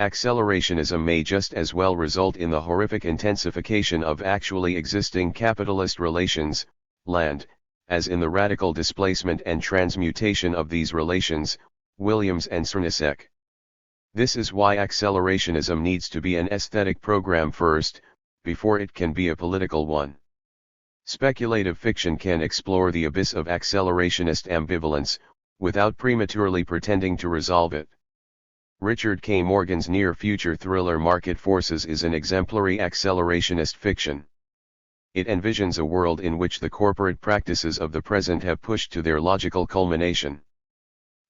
Accelerationism may just as well result in the horrific intensification of actually existing capitalist relations, land, as in the radical displacement and transmutation of these relations, Williams and Czernicek. This is why accelerationism needs to be an aesthetic program first, before it can be a political one. Speculative fiction can explore the abyss of accelerationist ambivalence, without prematurely pretending to resolve it. Richard K. Morgan's near-future thriller Market Forces is an exemplary accelerationist fiction. It envisions a world in which the corporate practices of the present have pushed to their logical culmination.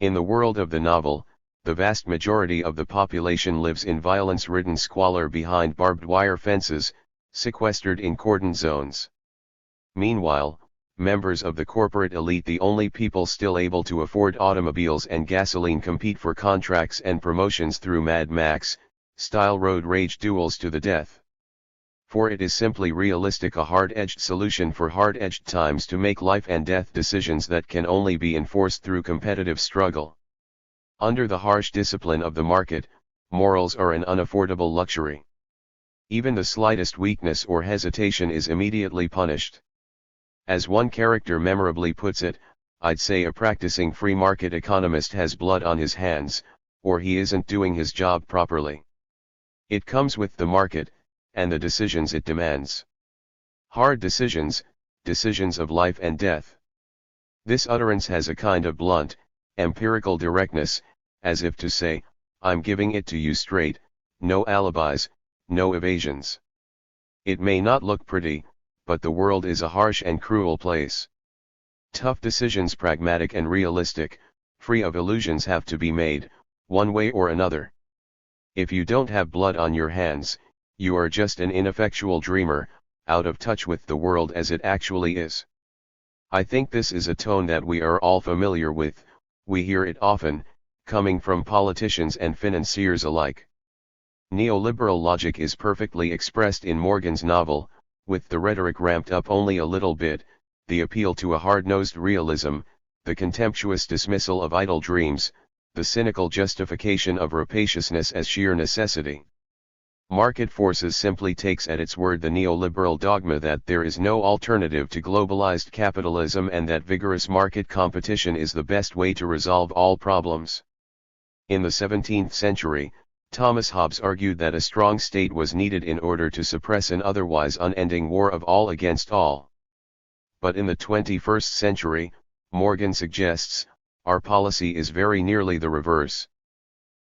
In the world of the novel, the vast majority of the population lives in violence-ridden squalor behind barbed wire fences, sequestered in cordon zones. Meanwhile, members of the corporate elite, the only people still able to afford automobiles and gasoline, compete for contracts and promotions through Mad Max-style road rage duels to the death. For it is simply realistic, a hard-edged solution for hard-edged times, to make life and death decisions that can only be enforced through competitive struggle. Under the harsh discipline of the market, morals are an unaffordable luxury. Even the slightest weakness or hesitation is immediately punished. As one character memorably puts it, I'd say a practicing free market economist has blood on his hands, or he isn't doing his job properly. It comes with the market, and the decisions it demands. Hard decisions, decisions of life and death. This utterance has a kind of blunt, empirical directness, as if to say, I'm giving it to you straight, no alibis, no evasions. It may not look pretty, but the world is a harsh and cruel place. Tough decisions, pragmatic and realistic, free of illusions, have to be made, one way or another. If you don't have blood on your hands, you are just an ineffectual dreamer, out of touch with the world as it actually is. I think this is a tone that we are all familiar with. We hear it often, coming from politicians and financiers alike. Neoliberal logic is perfectly expressed in Morgan's novel, with the rhetoric ramped up only a little bit, the appeal to a hard-nosed realism, the contemptuous dismissal of idle dreams, the cynical justification of rapaciousness as sheer necessity. Market Forces simply takes at its word the neoliberal dogma that there is no alternative to globalized capitalism and that vigorous market competition is the best way to resolve all problems. In the 17th century, Thomas Hobbes argued that a strong state was needed in order to suppress an otherwise unending war of all against all. But in the 21st century, Morgan suggests, our policy is very nearly the reverse.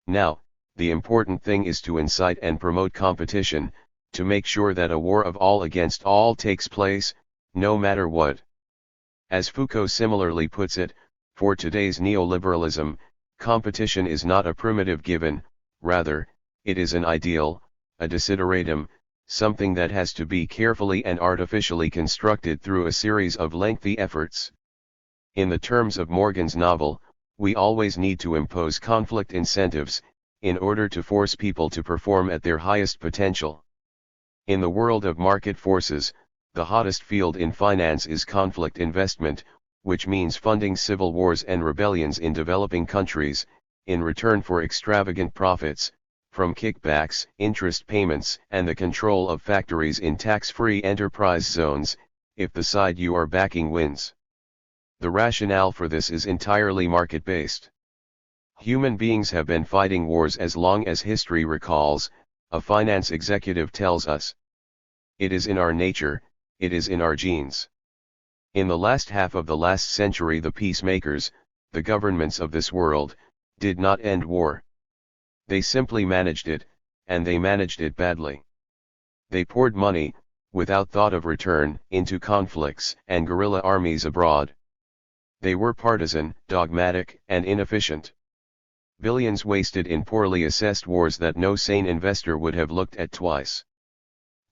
Now, the important thing is to incite and promote competition, to make sure that a war of all against all takes place, no matter what. As Foucault similarly puts it, for today's neoliberalism, competition is not a primitive given, rather, it is an ideal, a desideratum, something that has to be carefully and artificially constructed through a series of lengthy efforts. In the terms of Morgan's novel, we always need to impose conflict incentives, in order to force people to perform at their highest potential. In the world of market forces, the hottest field in finance is conflict investment, which means funding civil wars and rebellions in developing countries, in return for extravagant profits, from kickbacks, interest payments, and the control of factories in tax-free enterprise zones, if the side you are backing wins. The rationale for this is entirely market-based. Human beings have been fighting wars as long as history recalls, a finance executive tells us. It is in our nature, it is in our genes. In the last half of the last century, the peacemakers, the governments of this world, did not end war. They simply managed it, and they managed it badly. They poured money, without thought of return, into conflicts and guerrilla armies abroad. They were partisan, dogmatic, and inefficient. Billions wasted in poorly assessed wars that no sane investor would have looked at twice.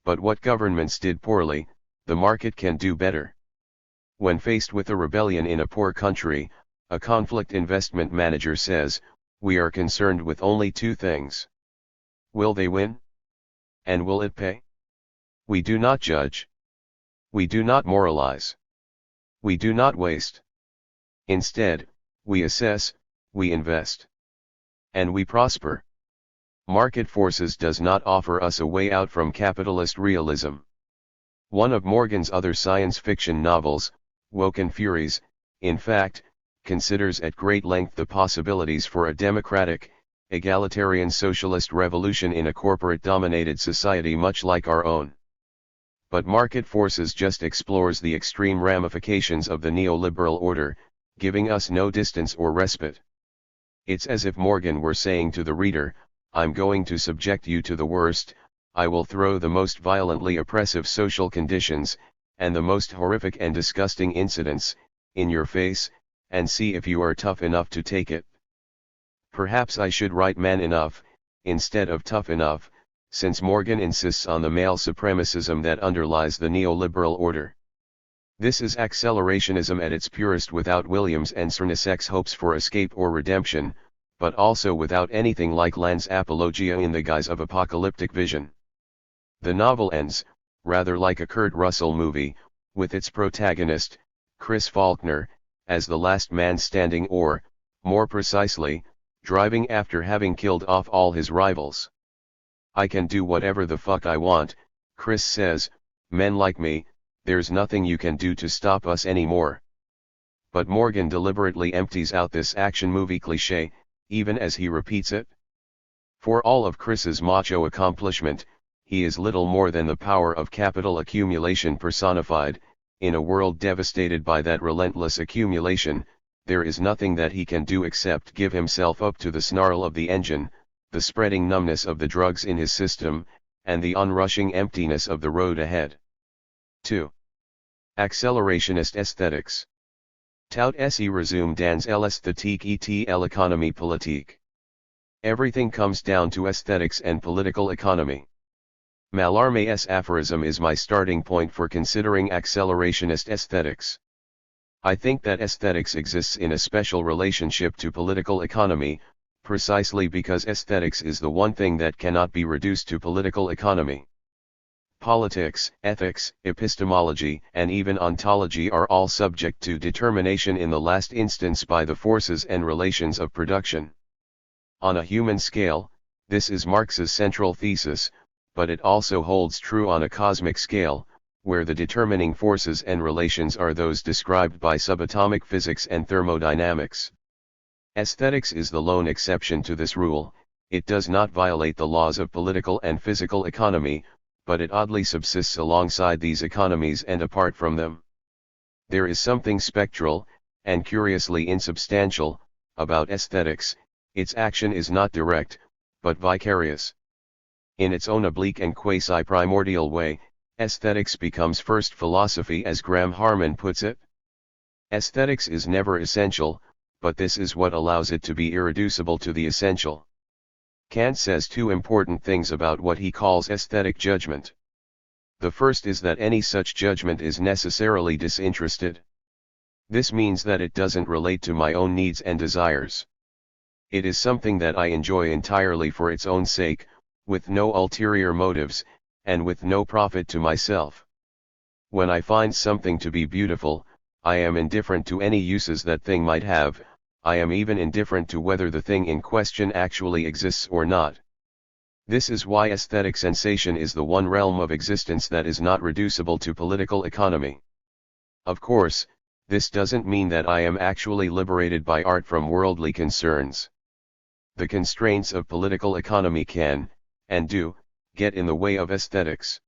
But what governments did poorly, the market can do better. When faced with a rebellion in a poor country, a conflict investment manager says, "We are concerned with only two things. Will they win? And will it pay? We do not judge. We do not moralize. We do not waste. Instead, we assess, we invest. And we prosper." Market forces does not offer us a way out from capitalist realism. One of Morgan's other science fiction novels, Woken Furies, in fact, considers at great length the possibilities for a democratic, egalitarian socialist revolution in a corporate-dominated society much like our own. But Market Forces just explores the extreme ramifications of the neoliberal order, giving us no distance or respite. It's as if Morgan were saying to the reader, "I'm going to subject you to the worst, I will throw the most violently oppressive social conditions, and the most horrific and disgusting incidents, in your face, and see if you are tough enough to take it." Perhaps I should write man enough, instead of tough enough, since Morgan insists on the male supremacism that underlies the neoliberal order. This is accelerationism at its purest, without Williams and Cernussek's hopes for escape or redemption, but also without anything like Land's apologia in the guise of apocalyptic vision. The novel ends, rather like a Kurt Russell movie, with its protagonist, Chris Faulkner, as the last man standing, or, more precisely, driving after having killed off all his rivals. "I can do whatever the fuck I want," Chris says, "men like me, there's nothing you can do to stop us anymore." But Morgan deliberately empties out this action movie cliché, even as he repeats it. For all of Chris's macho accomplishment, he is little more than the power of capital accumulation personified. In a world devastated by that relentless accumulation, there is nothing that he can do except give himself up to the snarl of the engine, the spreading numbness of the drugs in his system, and the onrushing emptiness of the road ahead. 2. Accelerationist aesthetics. Tout se resume dans l'esthétique et l'économie politique. Everything comes down to aesthetics and political economy. Mallarmé's aphorism is my starting point for considering accelerationist aesthetics. I think that aesthetics exists in a special relationship to political economy, precisely because aesthetics is the one thing that cannot be reduced to political economy. Politics, ethics, epistemology, and even ontology are all subject to determination in the last instance by the forces and relations of production. On a human scale, this is Marx's central thesis, but it also holds true on a cosmic scale, where the determining forces and relations are those described by subatomic physics and thermodynamics. Aesthetics is the lone exception to this rule. It does not violate the laws of political and physical economy, but it oddly subsists alongside these economies and apart from them. There is something spectral, and curiously insubstantial, about aesthetics. Its action is not direct, but vicarious. In its own oblique and quasi-primordial way, aesthetics becomes first philosophy, as Graham Harman puts it. Aesthetics is never essential, but this is what allows it to be irreducible to the essential. Kant says two important things about what he calls aesthetic judgment. The first is that any such judgment is necessarily disinterested. This means that it doesn't relate to my own needs and desires. It is something that I enjoy entirely for its own sake, with no ulterior motives, and with no profit to myself. When I find something to be beautiful, I am indifferent to any uses that thing might have. I am even indifferent to whether the thing in question actually exists or not. This is why aesthetic sensation is the one realm of existence that is not reducible to political economy. Of course, this doesn't mean that I am actually liberated by art from worldly concerns. The constraints of political economy can, and do, get in the way of aesthetics.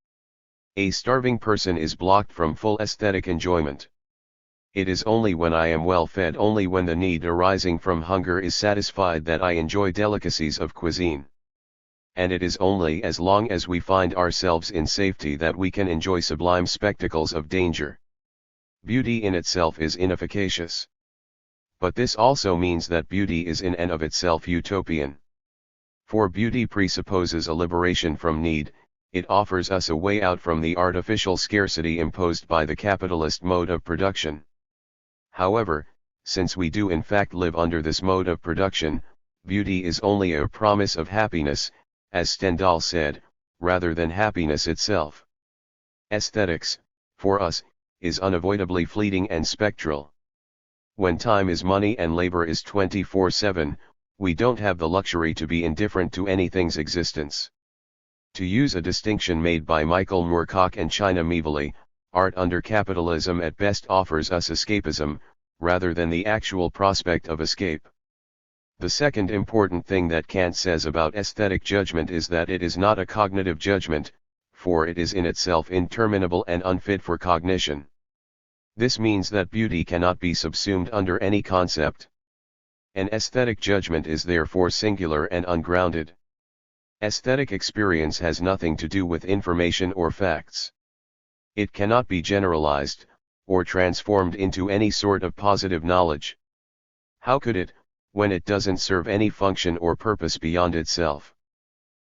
A starving person is blocked from full aesthetic enjoyment. It is only when I am well fed, only when the need arising from hunger is satisfied, that I enjoy delicacies of cuisine. And it is only as long as we find ourselves in safety that we can enjoy sublime spectacles of danger. Beauty in itself is inefficacious. But this also means that beauty is in and of itself utopian. For beauty presupposes a liberation from need, it offers us a way out from the artificial scarcity imposed by the capitalist mode of production. However, since we do in fact live under this mode of production, beauty is only a promise of happiness, as Stendhal said, rather than happiness itself. Aesthetics, for us, is unavoidably fleeting and spectral. When time is money and labor is 24/7, we don't have the luxury to be indifferent to anything's existence. To use a distinction made by Michael Moorcock and China Mieville, art under capitalism at best offers us escapism, rather than the actual prospect of escape. The second important thing that Kant says about aesthetic judgment is that it is not a cognitive judgment, for it is in itself interminable and unfit for cognition. This means that beauty cannot be subsumed under any concept. An aesthetic judgment is therefore singular and ungrounded. Aesthetic experience has nothing to do with information or facts. It cannot be generalized, or transformed into any sort of positive knowledge. How could it, when it doesn't serve any function or purpose beyond itself?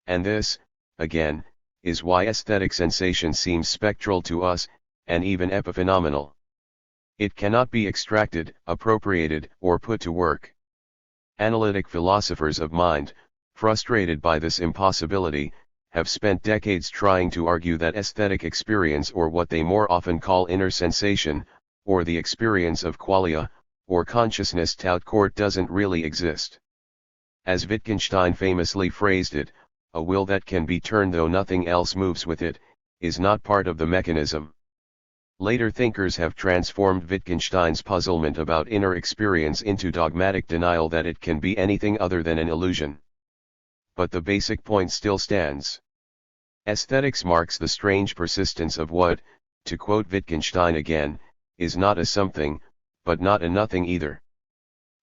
And this, again, is why aesthetic sensation seems spectral to us, and even epiphenomenal. It cannot be extracted, appropriated, or put to work. Analytic philosophers of mind, frustrated by this impossibility, have spent decades trying to argue that aesthetic experience, or what they more often call inner sensation, or the experience of qualia, or consciousness tout court, doesn't really exist. As Wittgenstein famously phrased it, a will that can be turned though nothing else moves with it, is not part of the mechanism. Later thinkers have transformed Wittgenstein's puzzlement about inner experience into dogmatic denial that it can be anything other than an illusion. But the basic point still stands. Aesthetics marks the strange persistence of what, to quote Wittgenstein again, is not a something, but not a nothing either.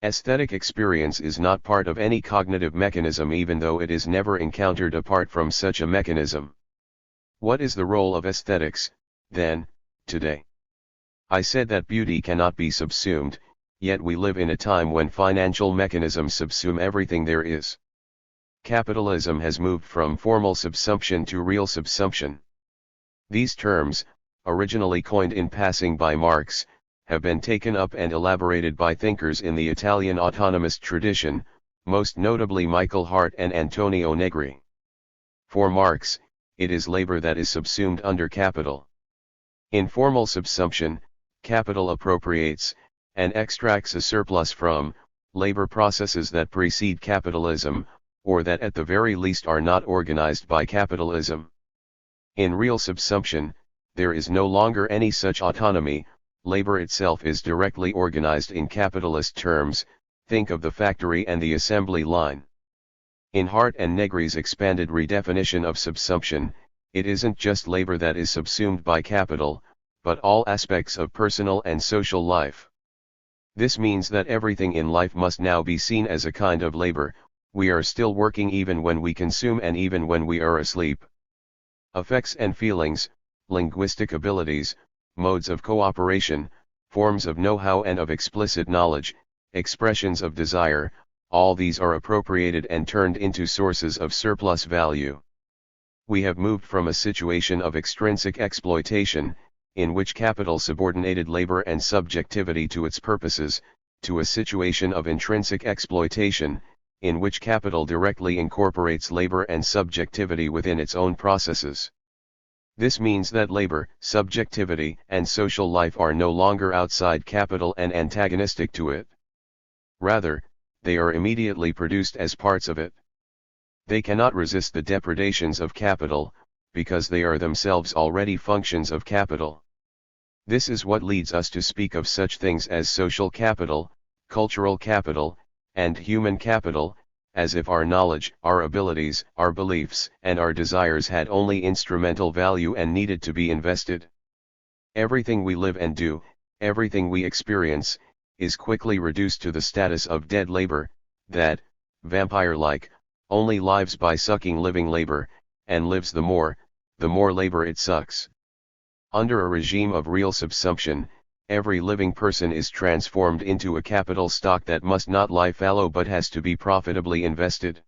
Aesthetic experience is not part of any cognitive mechanism, even though it is never encountered apart from such a mechanism. What is the role of aesthetics, then, today? I said that beauty cannot be subsumed, yet we live in a time when financial mechanisms subsume everything there is. Capitalism has moved from formal subsumption to real subsumption. These terms, originally coined in passing by Marx, have been taken up and elaborated by thinkers in the Italian autonomist tradition, most notably Michael Hart and Antonio Negri. For Marx, it is labor that is subsumed under capital. In formal subsumption, capital appropriates, and extracts a surplus from, labor processes that precede capitalism, or that at the very least are not organized by capitalism. In real subsumption, there is no longer any such autonomy. Labor itself is directly organized in capitalist terms, think of the factory and the assembly line. In Hart and Negri's expanded redefinition of subsumption, it isn't just labor that is subsumed by capital, but all aspects of personal and social life. This means that everything in life must now be seen as a kind of labor. We are still working even when we consume and even when we are asleep. Affects and feelings, linguistic abilities, modes of cooperation, forms of know-how and of explicit knowledge, expressions of desire, all these are appropriated and turned into sources of surplus value. We have moved from a situation of extrinsic exploitation, in which capital subordinated labor and subjectivity to its purposes, to a situation of intrinsic exploitation, in which capital directly incorporates labor and subjectivity within its own processes. This means that labor, subjectivity, and social life are no longer outside capital and antagonistic to it. Rather, they are immediately produced as parts of it. They cannot resist the depredations of capital, because they are themselves already functions of capital. This is what leads us to speak of such things as social capital, cultural capital, and human capital, as if our knowledge, our abilities, our beliefs, and our desires had only instrumental value and needed to be invested. Everything we live and do, everything we experience, is quickly reduced to the status of dead labor, that, vampire-like, only lives by sucking living labor, and lives the more labor it sucks. Under a regime of real subsumption, every living person is transformed into a capital stock that must not lie fallow but has to be profitably invested.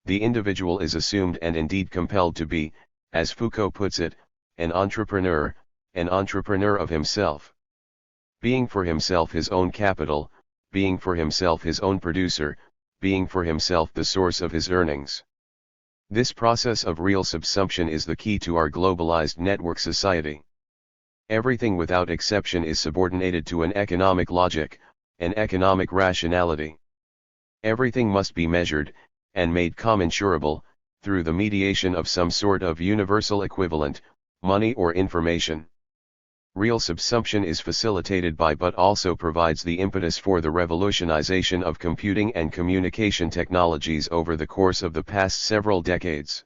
The individual is assumed and indeed compelled to be, as Foucault puts it, an entrepreneur of himself. Being for himself his own capital, being for himself his own producer, being for himself the source of his earnings. This process of real subsumption is the key to our globalized network society. Everything without exception is subordinated to an economic logic, an economic rationality. Everything must be measured, and made commensurable, through the mediation of some sort of universal equivalent, money or information. Real subsumption is facilitated by but also provides the impetus for the revolutionization of computing and communication technologies over the course of the past several decades.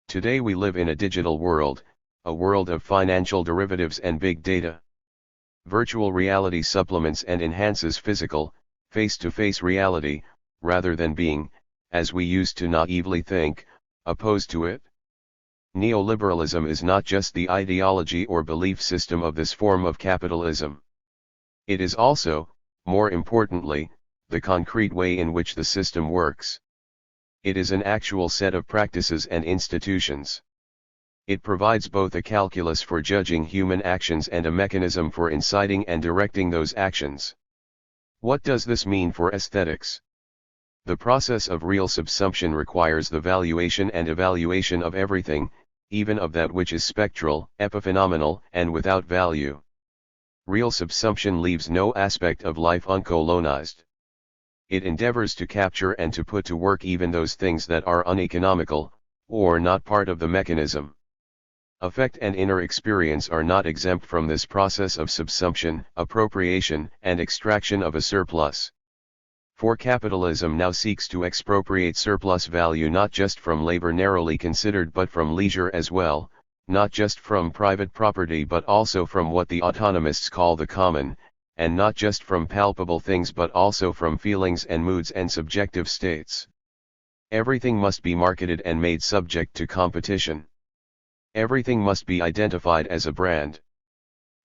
Today we live in a digital world, a world of financial derivatives and big data. Virtual reality supplements and enhances physical, face-to-face reality, rather than being, as we used to naively think, opposed to it. Neoliberalism is not just the ideology or belief system of this form of capitalism. It is also, more importantly, the concrete way in which the system works. It is an actual set of practices and institutions. It provides both a calculus for judging human actions and a mechanism for inciting and directing those actions. What does this mean for aesthetics? The process of real subsumption requires the valuation and evaluation of everything, even of that which is spectral, epiphenomenal, and without value. Real subsumption leaves no aspect of life uncolonized. It endeavors to capture and to put to work even those things that are uneconomical, or not part of the mechanism. Affect and inner experience are not exempt from this process of subsumption, appropriation, and extraction of a surplus. For capitalism now seeks to expropriate surplus value not just from labor narrowly considered but from leisure as well, not just from private property but also from what the autonomists call the common, and not just from palpable things but also from feelings and moods and subjective states. Everything must be marketed and made subject to competition. Everything must be identified as a brand.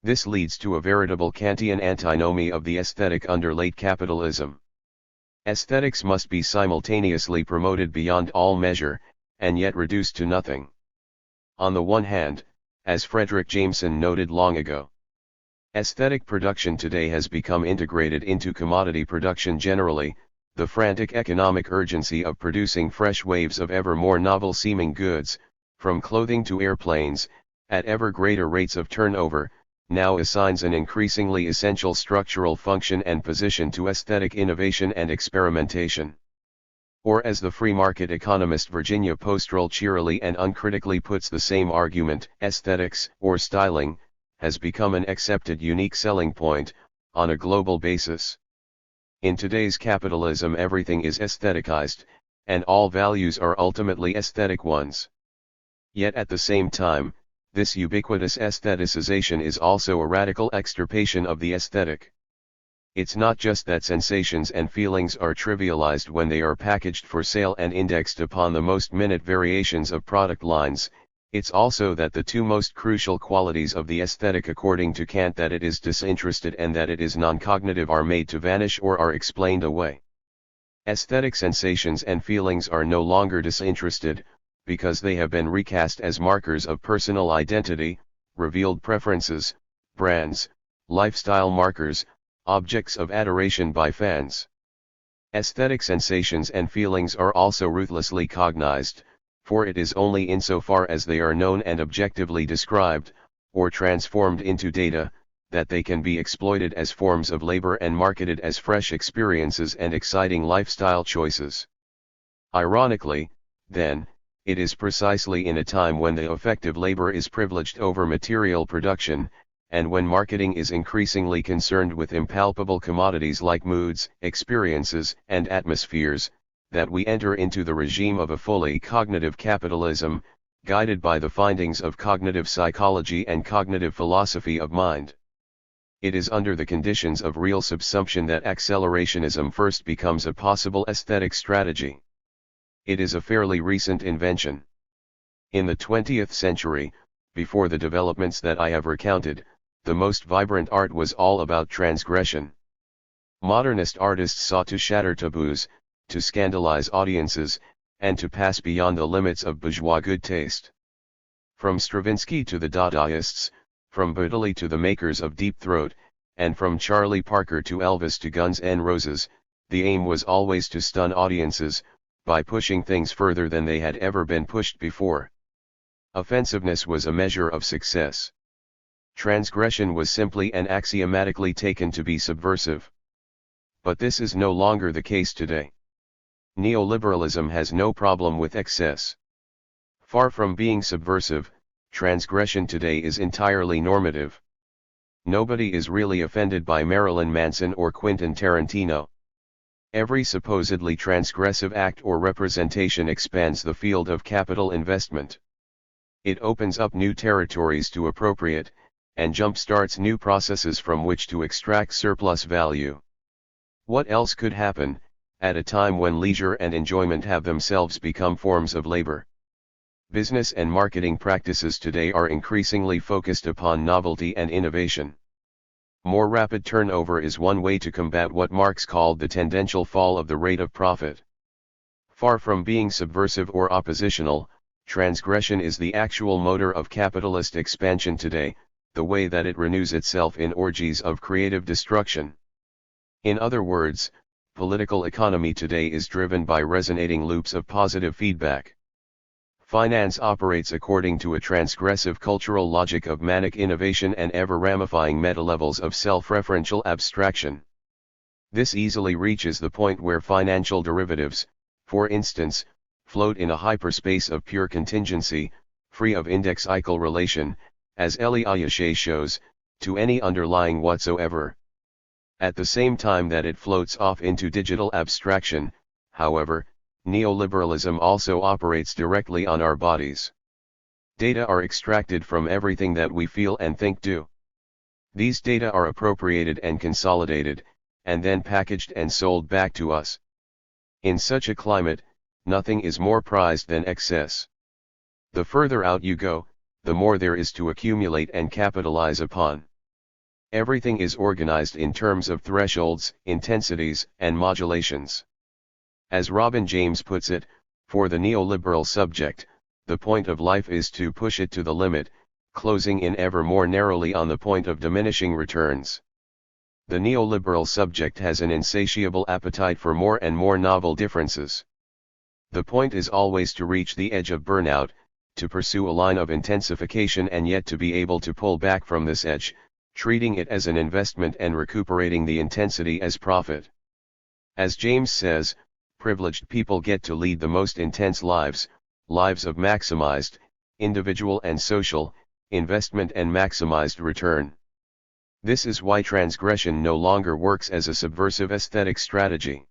This leads to a veritable Kantian antinomy of the aesthetic under late capitalism. Aesthetics must be simultaneously promoted beyond all measure, and yet reduced to nothing. On the one hand, as Frederick Jameson noted long ago, aesthetic production today has become integrated into commodity production generally, the frantic economic urgency of producing fresh waves of ever more novel-seeming goods, from clothing to airplanes, at ever greater rates of turnover, now assigns an increasingly essential structural function and position to aesthetic innovation and experimentation. Or as the free market economist Virginia Postrel cheerily and uncritically puts the same argument, aesthetics, or styling, has become an accepted unique selling point, on a global basis. In today's capitalism everything is aestheticized, and all values are ultimately aesthetic ones. Yet at the same time, this ubiquitous aestheticization is also a radical extirpation of the aesthetic. It's not just that sensations and feelings are trivialized when they are packaged for sale and indexed upon the most minute variations of product lines, it's also that the two most crucial qualities of the aesthetic according to Kant, that it is disinterested and that it is non-cognitive, are made to vanish or are explained away. Aesthetic sensations and feelings are no longer disinterested, because they have been recast as markers of personal identity, revealed preferences, brands, lifestyle markers, objects of adoration by fans. Aesthetic sensations and feelings are also ruthlessly cognized, for it is only insofar as they are known and objectively described, or transformed into data, that they can be exploited as forms of labor and marketed as fresh experiences and exciting lifestyle choices. Ironically, then, it is precisely in a time when the effective labor is privileged over material production, and when marketing is increasingly concerned with impalpable commodities like moods, experiences, and atmospheres, that we enter into the regime of a fully cognitive capitalism, guided by the findings of cognitive psychology and cognitive philosophy of mind. It is under the conditions of real subsumption that accelerationism first becomes a possible aesthetic strategy. It is a fairly recent invention. In the 20th century, before the developments that I have recounted, the most vibrant art was all about transgression. Modernist artists sought to shatter taboos, to scandalize audiences, and to pass beyond the limits of bourgeois good taste. From Stravinsky to the Dadaists, from Botticelli to the makers of Deep Throat, and from Charlie Parker to Elvis to Guns N' Roses, the aim was always to stun audiences, by pushing things further than they had ever been pushed before. Offensiveness was a measure of success. Transgression was simply and axiomatically taken to be subversive. But this is no longer the case today. Neoliberalism has no problem with excess. Far from being subversive, transgression today is entirely normative. Nobody is really offended by Marilyn Manson or Quentin Tarantino. Every supposedly transgressive act or representation expands the field of capital investment. It opens up new territories to appropriate, and jump-starts new processes from which to extract surplus value. What else could happen, at a time when leisure and enjoyment have themselves become forms of labor? Business and marketing practices today are increasingly focused upon novelty and innovation. More rapid turnover is one way to combat what Marx called the tendential fall of the rate of profit. Far from being subversive or oppositional, transgression is the actual motor of capitalist expansion today, the way that it renews itself in orgies of creative destruction. In other words, political economy today is driven by resonating loops of positive feedback. Finance operates according to a transgressive cultural logic of manic innovation and ever-ramifying meta-levels of self-referential abstraction. This easily reaches the point where financial derivatives, for instance, float in a hyperspace of pure contingency, free of index-cycle relation, as Elie Ayeshe shows, to any underlying whatsoever. At the same time that it floats off into digital abstraction, however, neoliberalism also operates directly on our bodies. Data are extracted from everything that we feel and think do. These data are appropriated and consolidated, and then packaged and sold back to us. In such a climate, nothing is more prized than excess. The further out you go, the more there is to accumulate and capitalize upon. Everything is organized in terms of thresholds, intensities, and modulations. As Robin James puts it, for the neoliberal subject, the point of life is to push it to the limit, closing in ever more narrowly on the point of diminishing returns. The neoliberal subject has an insatiable appetite for more and more novel differences. The point is always to reach the edge of burnout, to pursue a line of intensification and yet to be able to pull back from this edge, treating it as an investment and recuperating the intensity as profit. As James says, privileged people get to lead the most intense lives, lives of maximized, individual and social, investment and maximized return. This is why transgression no longer works as a subversive aesthetic strategy.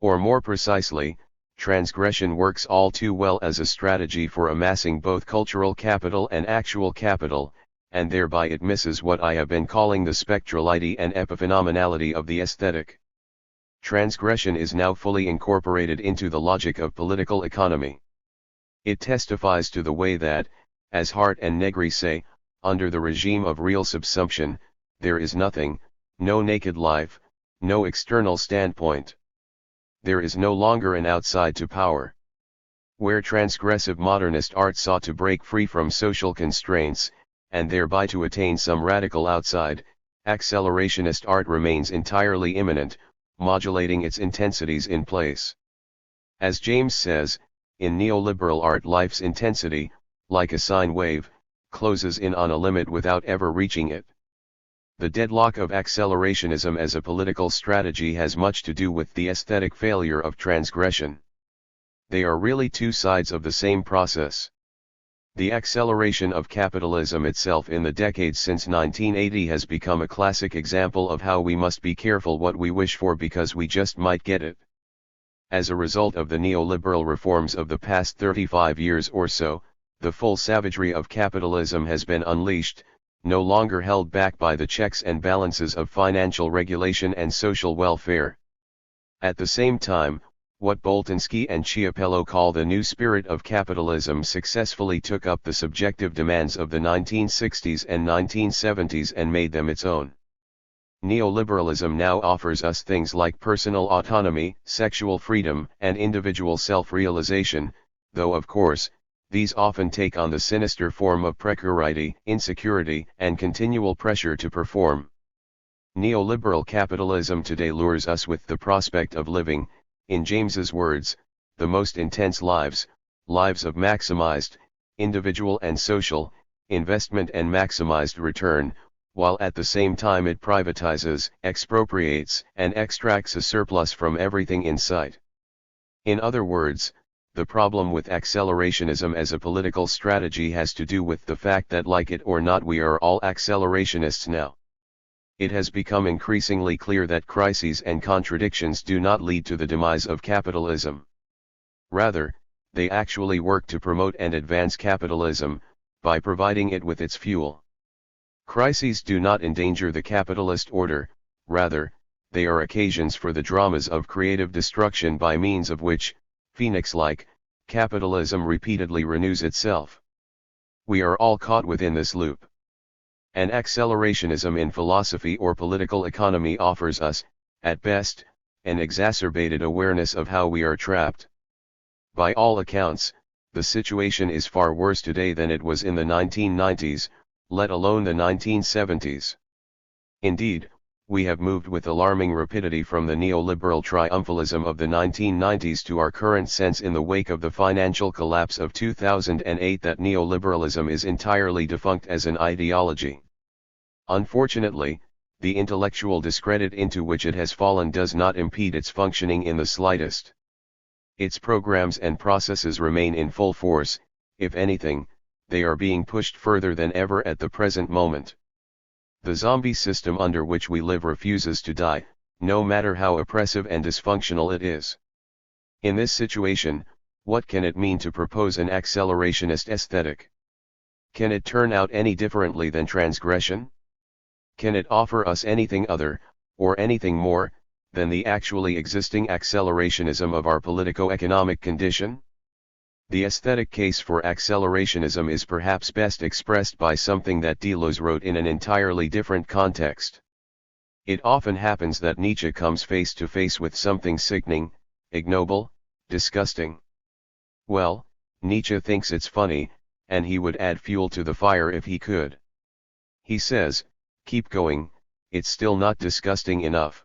Or more precisely, transgression works all too well as a strategy for amassing both cultural capital and actual capital, and thereby it misses what I have been calling the spectrality and epiphenomenality of the aesthetic. Transgression is now fully incorporated into the logic of political economy. It testifies to the way that, as Hart and Negri say, under the regime of real subsumption, there is nothing, no naked life, no external standpoint. There is no longer an outside to power. Where transgressive modernist art sought to break free from social constraints, and thereby to attain some radical outside, accelerationist art remains entirely immanent, modulating its intensities in place. As James says, in neoliberal art life's intensity, like a sine wave, closes in on a limit without ever reaching it. The deadlock of accelerationism as a political strategy has much to do with the aesthetic failure of transgression. They are really two sides of the same process. The acceleration of capitalism itself in the decades since 1980 has become a classic example of how we must be careful what we wish for because we just might get it. As a result of the neoliberal reforms of the past 35 years or so, the full savagery of capitalism has been unleashed, no longer held back by the checks and balances of financial regulation and social welfare. At the same time, what Boltanski and Chiapello call the new spirit of capitalism successfully took up the subjective demands of the 1960s and 1970s and made them its own. Neoliberalism now offers us things like personal autonomy, sexual freedom, and individual self-realization, though of course, these often take on the sinister form of precarity, insecurity, and continual pressure to perform. Neoliberal capitalism today lures us with the prospect of living, in James's words, the most intense lives, lives of maximized, individual and social, investment and maximized return, while at the same time it privatizes, expropriates, and extracts a surplus from everything in sight. In other words, the problem with accelerationism as a political strategy has to do with the fact that, like it or not, we are all accelerationists now. It has become increasingly clear that crises and contradictions do not lead to the demise of capitalism. Rather, they actually work to promote and advance capitalism, by providing it with its fuel. Crises do not endanger the capitalist order, rather, they are occasions for the dramas of creative destruction by means of which, phoenix-like, capitalism repeatedly renews itself. We are all caught within this loop. An accelerationism in philosophy or political economy offers us, at best, an exacerbated awareness of how we are trapped. By all accounts, the situation is far worse today than it was in the 1990s, let alone the 1970s. Indeed, we have moved with alarming rapidity from the neoliberal triumphalism of the 1990s to our current sense in the wake of the financial collapse of 2008 that neoliberalism is entirely defunct as an ideology. Unfortunately, the intellectual discredit into which it has fallen does not impede its functioning in the slightest. Its programs and processes remain in full force, if anything, they are being pushed further than ever at the present moment. The zombie system under which we live refuses to die, no matter how oppressive and dysfunctional it is. In this situation, what can it mean to propose an accelerationist aesthetic? Can it turn out any differently than transgression? Can it offer us anything other, or anything more, than the actually existing accelerationism of our politico-economic condition? The aesthetic case for accelerationism is perhaps best expressed by something that Deleuze wrote in an entirely different context. It often happens that Nietzsche comes face to face with something sickening, ignoble, disgusting. Well, Nietzsche thinks it's funny, and he would add fuel to the fire if he could. He says, "Keep going, it's still not disgusting enough."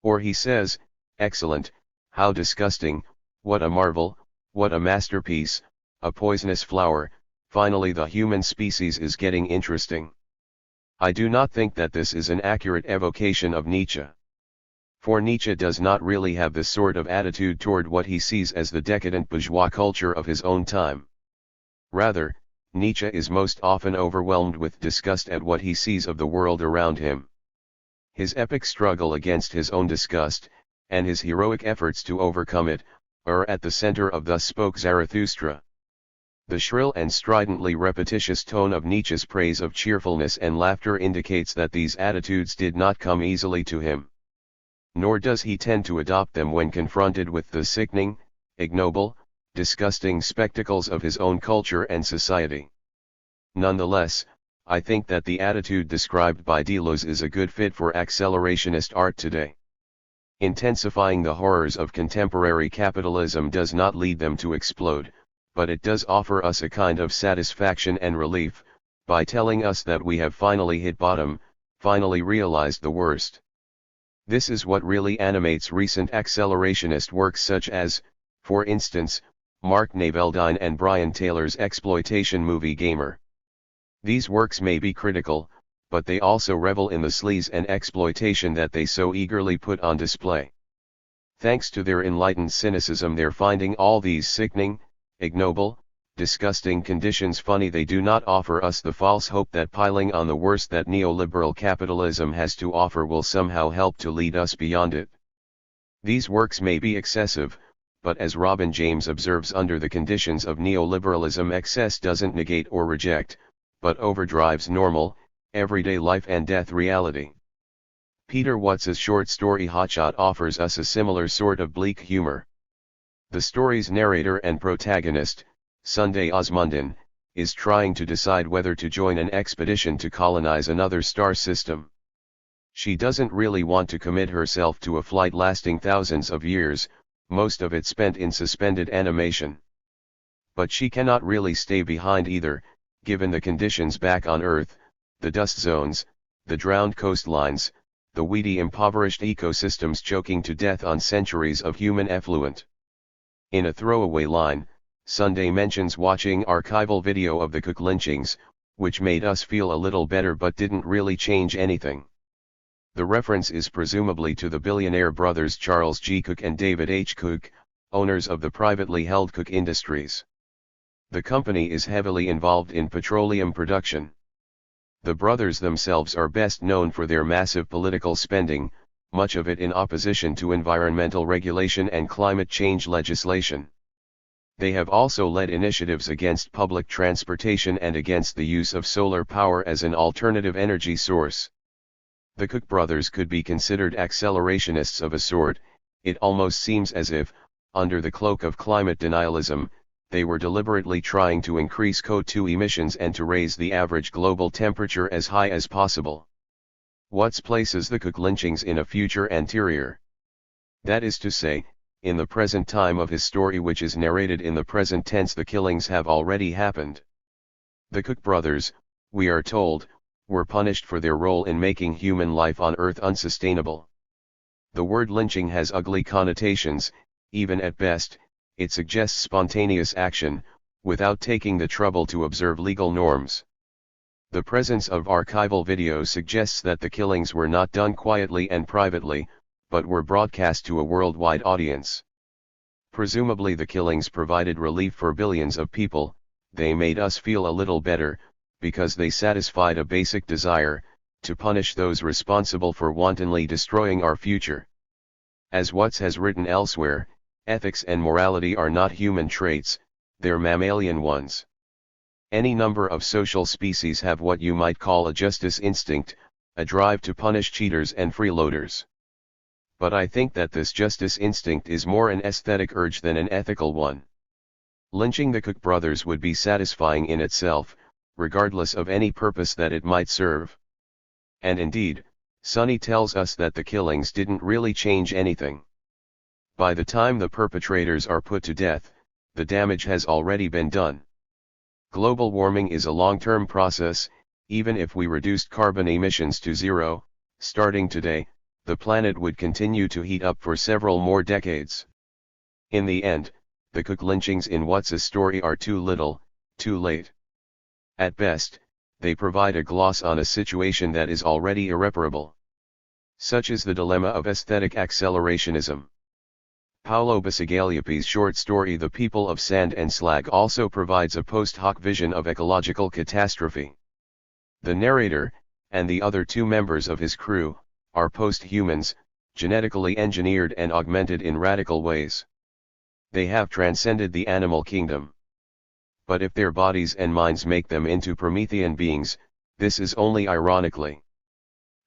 Or he says, "Excellent, how disgusting, what a marvel, what a masterpiece, a poisonous flower, finally the human species is getting interesting." I do not think that this is an accurate evocation of Nietzsche. For Nietzsche does not really have this sort of attitude toward what he sees as the decadent bourgeois culture of his own time. Rather, Nietzsche is most often overwhelmed with disgust at what he sees of the world around him. His epic struggle against his own disgust, and his heroic efforts to overcome it, are at the center of Thus Spoke Zarathustra. The shrill and stridently repetitious tone of Nietzsche's praise of cheerfulness and laughter indicates that these attitudes did not come easily to him. Nor does he tend to adopt them when confronted with the sickening, ignoble, disgusting spectacles of his own culture and society. Nonetheless, I think that the attitude described by Deleuze is a good fit for accelerationist art today. Intensifying the horrors of contemporary capitalism does not lead them to explode, but it does offer us a kind of satisfaction and relief, by telling us that we have finally hit bottom, finally realized the worst. This is what really animates recent accelerationist works such as, for instance, Mark Neveldine and Brian Taylor's exploitation movie Gamer. These works may be critical, but they also revel in the sleaze and exploitation that they so eagerly put on display. Thanks to their enlightened cynicism, they're finding all these sickening, ignoble, disgusting conditions funny. They do not offer us the false hope that piling on the worst that neoliberal capitalism has to offer will somehow help to lead us beyond it. These works may be excessive, but as Robin James observes, under the conditions of neoliberalism, excess doesn't negate or reject, but overdrives normal, everyday life and death reality. Peter Watts's short story Hotshot offers us a similar sort of bleak humor. The story's narrator and protagonist, Sunday Osmundan, is trying to decide whether to join an expedition to colonize another star system. She doesn't really want to commit herself to a flight lasting thousands of years, most of it spent in suspended animation. But she cannot really stay behind either, given the conditions back on Earth, the dust zones, the drowned coastlines, the weedy impoverished ecosystems choking to death on centuries of human effluent. In a throwaway line, Sunday mentions watching archival video of the Cook lynchings, which made us feel a little better but didn't really change anything. The reference is presumably to the billionaire brothers Charles G. Cook and David H. Cook, owners of the privately held Cook Industries. The company is heavily involved in petroleum production. The brothers themselves are best known for their massive political spending, much of it in opposition to environmental regulation and climate change legislation. They have also led initiatives against public transportation and against the use of solar power as an alternative energy source. The Cook brothers could be considered accelerationists of a sort. It almost seems as if, under the cloak of climate denialism, they were deliberately trying to increase CO2 emissions and to raise the average global temperature as high as possible. Watts places the Cook lynchings in a future anterior. That is to say, in the present time of his story, which is narrated in the present tense. The killings have already happened. The Cook brothers, we are told, were punished for their role in making human life on Earth unsustainable. The word lynching has ugly connotations. Even at best, it suggests spontaneous action, without taking the trouble to observe legal norms. The presence of archival video suggests that the killings were not done quietly and privately, but were broadcast to a worldwide audience. Presumably the killings provided relief for billions of people. They made us feel a little better, because they satisfied a basic desire, to punish those responsible for wantonly destroying our future. As Watts has written elsewhere, ethics and morality are not human traits, they're mammalian ones. Any number of social species have what you might call a justice instinct, a drive to punish cheaters and freeloaders. But I think that this justice instinct is more an aesthetic urge than an ethical one. Lynching the Cook brothers would be satisfying in itself, regardless of any purpose that it might serve. And indeed, Sonny tells us that the killings didn't really change anything. By the time the perpetrators are put to death, the damage has already been done. Global warming is a long-term process. Even if we reduced carbon emissions to zero, starting today, the planet would continue to heat up for several more decades. In the end, the Cook lynchings in Watts's story are too little, too late. At best, they provide a gloss on a situation that is already irreparable. Such is the dilemma of aesthetic accelerationism. Paolo Bacigalupi's short story The People of Sand and Slag also provides a post hoc vision of ecological catastrophe. The narrator, and the other two members of his crew, are post-humans, genetically engineered and augmented in radical ways. They have transcended the animal kingdom. But if their bodies and minds make them into Promethean beings, this is only ironically.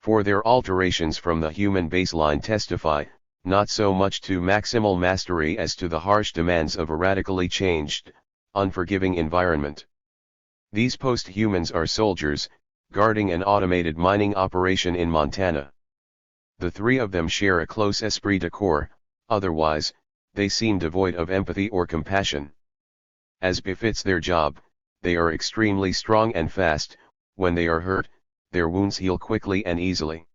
For their alterations from the human baseline testify, not so much to maximal mastery as to the harsh demands of a radically changed, unforgiving environment. These post-humans are soldiers, guarding an automated mining operation in Montana. The three of them share a close esprit de corps, otherwise, they seem devoid of empathy or compassion. As befits their job, they are extremely strong and fast. When they are hurt, their wounds heal quickly and easily.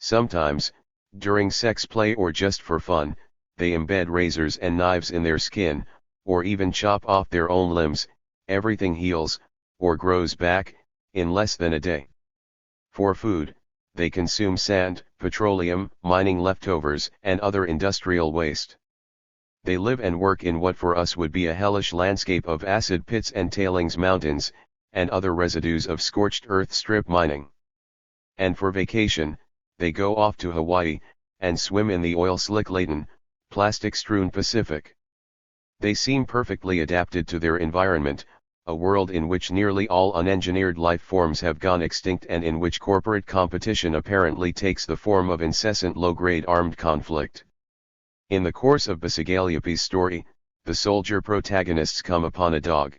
Sometimes, during sex play or just for fun, they embed razors and knives in their skin, or even chop off their own limbs. Everything heals, or grows back, in less than a day. For food, they consume sand, petroleum, mining leftovers, and other industrial waste. They live and work in what for us would be a hellish landscape of acid pits and tailings mountains, and other residues of scorched earth strip mining. And for vacation, they go off to Hawaii, and swim in the oil-slick-laden, plastic-strewn Pacific. They seem perfectly adapted to their environment, a world in which nearly all unengineered life forms have gone extinct and in which corporate competition apparently takes the form of incessant low-grade armed conflict. In the course of Basigaliope's story, the soldier protagonists come upon a dog.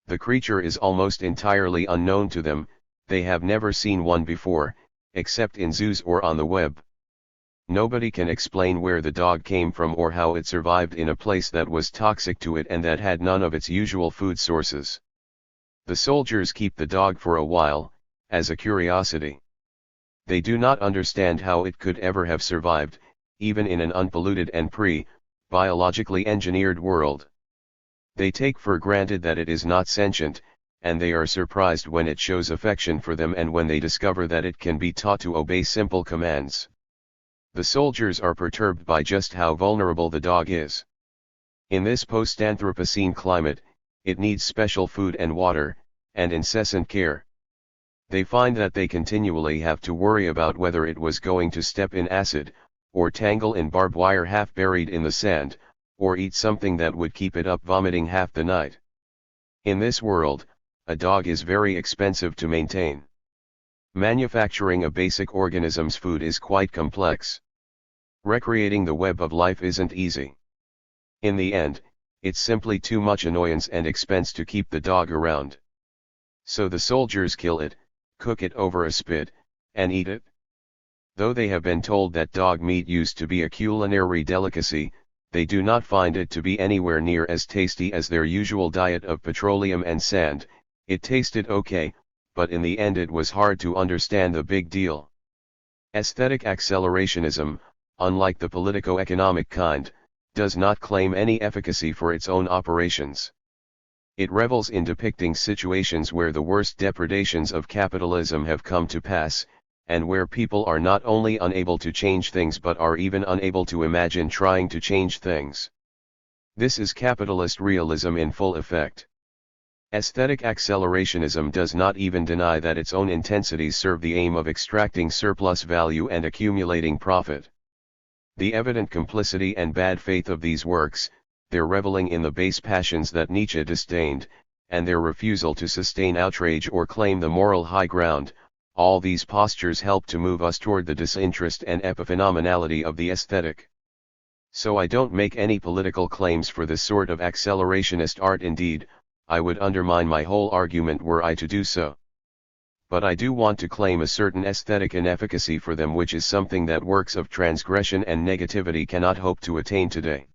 The creature is almost entirely unknown to them, they have never seen one before, except in zoos or on the web. Nobody can explain where the dog came from or how it survived in a place that was toxic to it and that had none of its usual food sources. The soldiers keep the dog for a while, as a curiosity. They do not understand how it could ever have survived, even in an unpolluted and biologically engineered world. They take for granted that it is not sentient, and they are surprised when it shows affection for them and when they discover that it can be taught to obey simple commands. The soldiers are perturbed by just how vulnerable the dog is. In this post-Anthropocene climate, it needs special food and water, and incessant care. They find that they continually have to worry about whether it was going to step in acid, or tangle in barbed wire half buried in the sand, or eat something that would keep it up vomiting half the night. In this world, a dog is very expensive to maintain. Manufacturing a basic organism's food is quite complex. Recreating the web of life isn't easy. In the end, it's simply too much annoyance and expense to keep the dog around. So the soldiers kill it, cook it over a spit, and eat it. Though they have been told that dog meat used to be a culinary delicacy, they do not find it to be anywhere near as tasty as their usual diet of petroleum and sand. It tasted okay, but in the end it was hard to understand the big deal. Aesthetic accelerationism, unlike the politico-economic kind, does not claim any efficacy for its own operations. It revels in depicting situations where the worst depredations of capitalism have come to pass, and where people are not only unable to change things but are even unable to imagine trying to change things. This is capitalist realism in full effect. Aesthetic accelerationism does not even deny that its own intensities serve the aim of extracting surplus value and accumulating profit. The evident complicity and bad faith of these works, their reveling in the base passions that Nietzsche disdained, and their refusal to sustain outrage or claim the moral high ground, all these postures help to move us toward the disinterest and epiphenomenality of the aesthetic. So I don't make any political claims for this sort of accelerationist art. Indeed, I would undermine my whole argument were I to do so. But I do want to claim a certain aesthetic inefficacy for them, which is something that works of transgression and negativity cannot hope to attain today.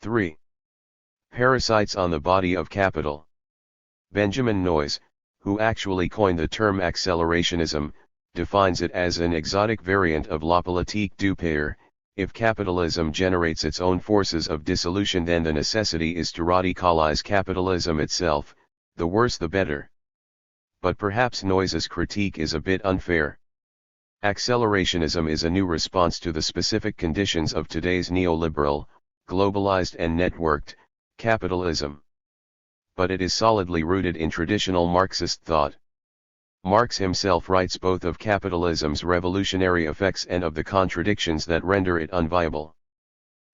3. Parasites on the body of capital. Benjamin Noyes, who actually coined the term accelerationism, defines it as an exotic variant of la politique du père. If capitalism generates its own forces of dissolution, then the necessity is to radicalize capitalism itself, the worse the better. But perhaps Noyes's critique is a bit unfair. Accelerationism is a new response to the specific conditions of today's neoliberal, globalized and networked, capitalism. But it is solidly rooted in traditional Marxist thought. Marx himself writes both of capitalism's revolutionary effects and of the contradictions that render it unviable.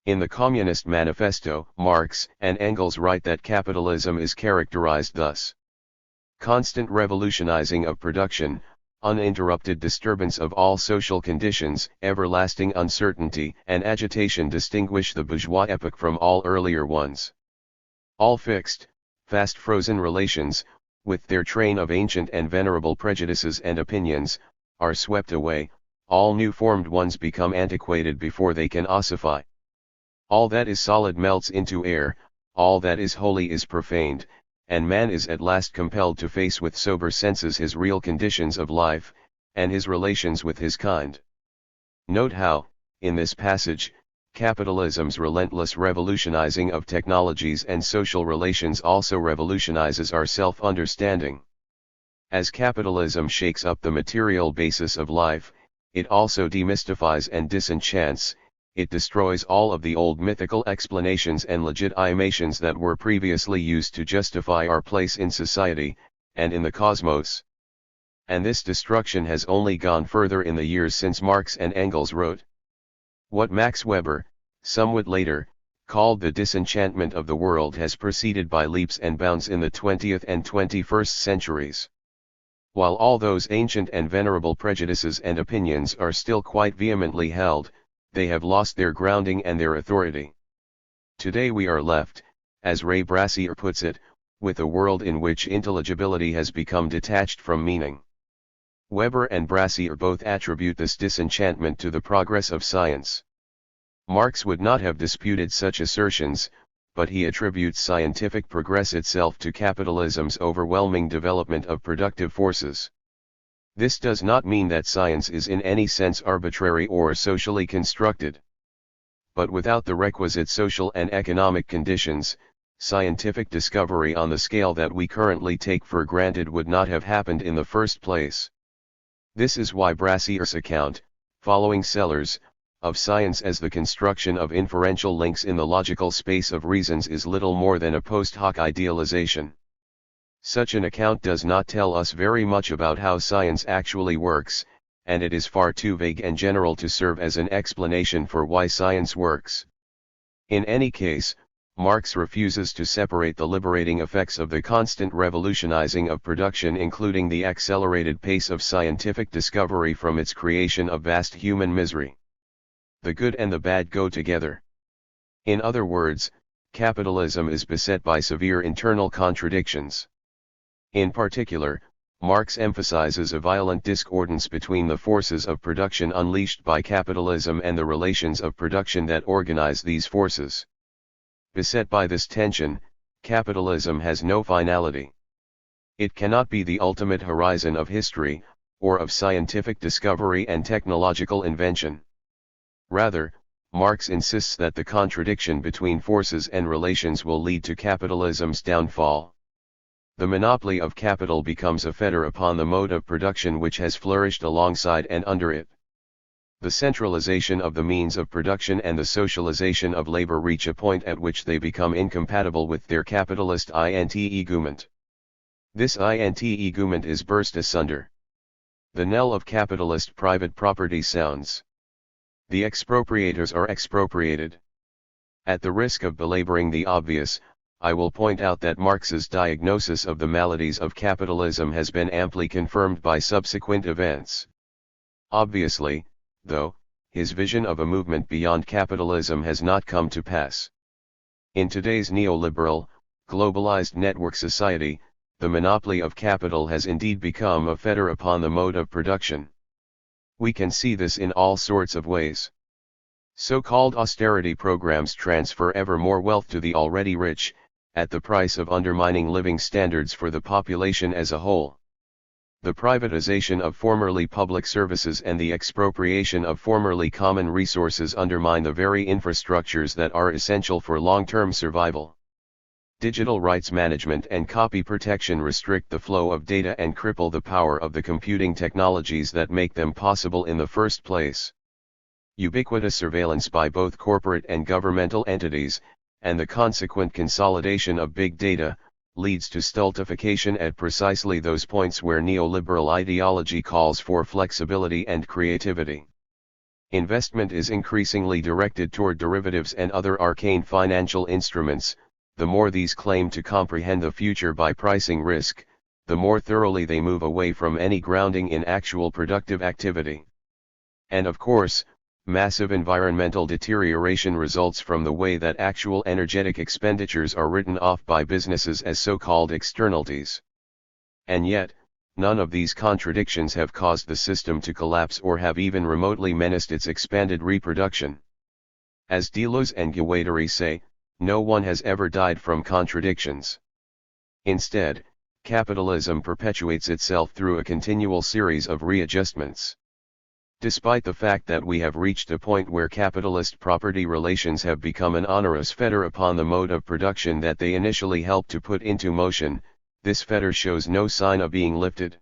In the Communist Manifesto, Marx and Engels write that capitalism is characterized thus: constant revolutionizing of production, uninterrupted disturbance of all social conditions, everlasting uncertainty and agitation distinguish the bourgeois epoch from all earlier ones. All fixed, fast-frozen relations, with their train of ancient and venerable prejudices and opinions, are swept away, all new-formed ones become antiquated before they can ossify. All that is solid melts into air, all that is holy is profaned, and man is at last compelled to face with sober senses his real conditions of life, and his relations with his kind. Note how, in this passage, capitalism's relentless revolutionizing of technologies and social relations also revolutionizes our self-understanding. As capitalism shakes up the material basis of life, it also demystifies and disenchants. It destroys all of the old mythical explanations and legitimations that were previously used to justify our place in society, and in the cosmos. And this destruction has only gone further in the years since Marx and Engels wrote. What Max Weber, somewhat later, called the disenchantment of the world, has proceeded by leaps and bounds in the 20th and 21st centuries. While all those ancient and venerable prejudices and opinions are still quite vehemently held, they have lost their grounding and their authority. Today we are left, as Ray Brassier puts it, with a world in which intelligibility has become detached from meaning. Weber and Brassier both attribute this disenchantment to the progress of science. Marx would not have disputed such assertions, but he attributes scientific progress itself to capitalism's overwhelming development of productive forces. This does not mean that science is in any sense arbitrary or socially constructed. But without the requisite social and economic conditions, scientific discovery on the scale that we currently take for granted would not have happened in the first place. This is why Brassier's account, following Sellers, of science as the construction of inferential links in the logical space of reasons is little more than a post hoc idealization. Such an account does not tell us very much about how science actually works, and it is far too vague and general to serve as an explanation for why science works. In any case, Marx refuses to separate the liberating effects of the constant revolutionizing of production, including the accelerated pace of scientific discovery, from its creation of vast human misery. The good and the bad go together. In other words, capitalism is beset by severe internal contradictions. In particular, Marx emphasizes a violent discordance between the forces of production unleashed by capitalism and the relations of production that organize these forces. Beset by this tension, capitalism has no finality. It cannot be the ultimate horizon of history, or of scientific discovery and technological invention. Rather, Marx insists that the contradiction between forces and relations will lead to capitalism's downfall. The monopoly of capital becomes a fetter upon the mode of production which has flourished alongside and under it. The centralization of the means of production and the socialization of labor reach a point at which they become incompatible with their capitalist int-egument. This int-egument is burst asunder. The knell of capitalist private property sounds. The expropriators are expropriated. At the risk of belaboring the obvious, I will point out that Marx's diagnosis of the maladies of capitalism has been amply confirmed by subsequent events. Obviously, though, his vision of a movement beyond capitalism has not come to pass. In today's neoliberal, globalized network society, the monopoly of capital has indeed become a fetter upon the mode of production. We can see this in all sorts of ways. So-called austerity programs transfer ever more wealth to the already rich, at the price of undermining living standards for the population as a whole. The privatization of formerly public services and the expropriation of formerly common resources undermine the very infrastructures that are essential for long-term survival. Digital rights management and copy protection restrict the flow of data and cripple the power of the computing technologies that make them possible in the first place. Ubiquitous surveillance by both corporate and governmental entities, and the consequent consolidation of big data, leads to stultification at precisely those points where neoliberal ideology calls for flexibility and creativity. Investment is increasingly directed toward derivatives and other arcane financial instruments. The more these claim to comprehend the future by pricing risk, the more thoroughly they move away from any grounding in actual productive activity. And of course, massive environmental deterioration results from the way that actual energetic expenditures are written off by businesses as so-called externalities. And yet, none of these contradictions have caused the system to collapse or have even remotely menaced its expanded reproduction. As Deleuze and Guattari say, no one has ever died from contradictions. Instead, capitalism perpetuates itself through a continual series of readjustments. Despite the fact that we have reached a point where capitalist property relations have become an onerous fetter upon the mode of production that they initially helped to put into motion, this fetter shows no sign of being lifted.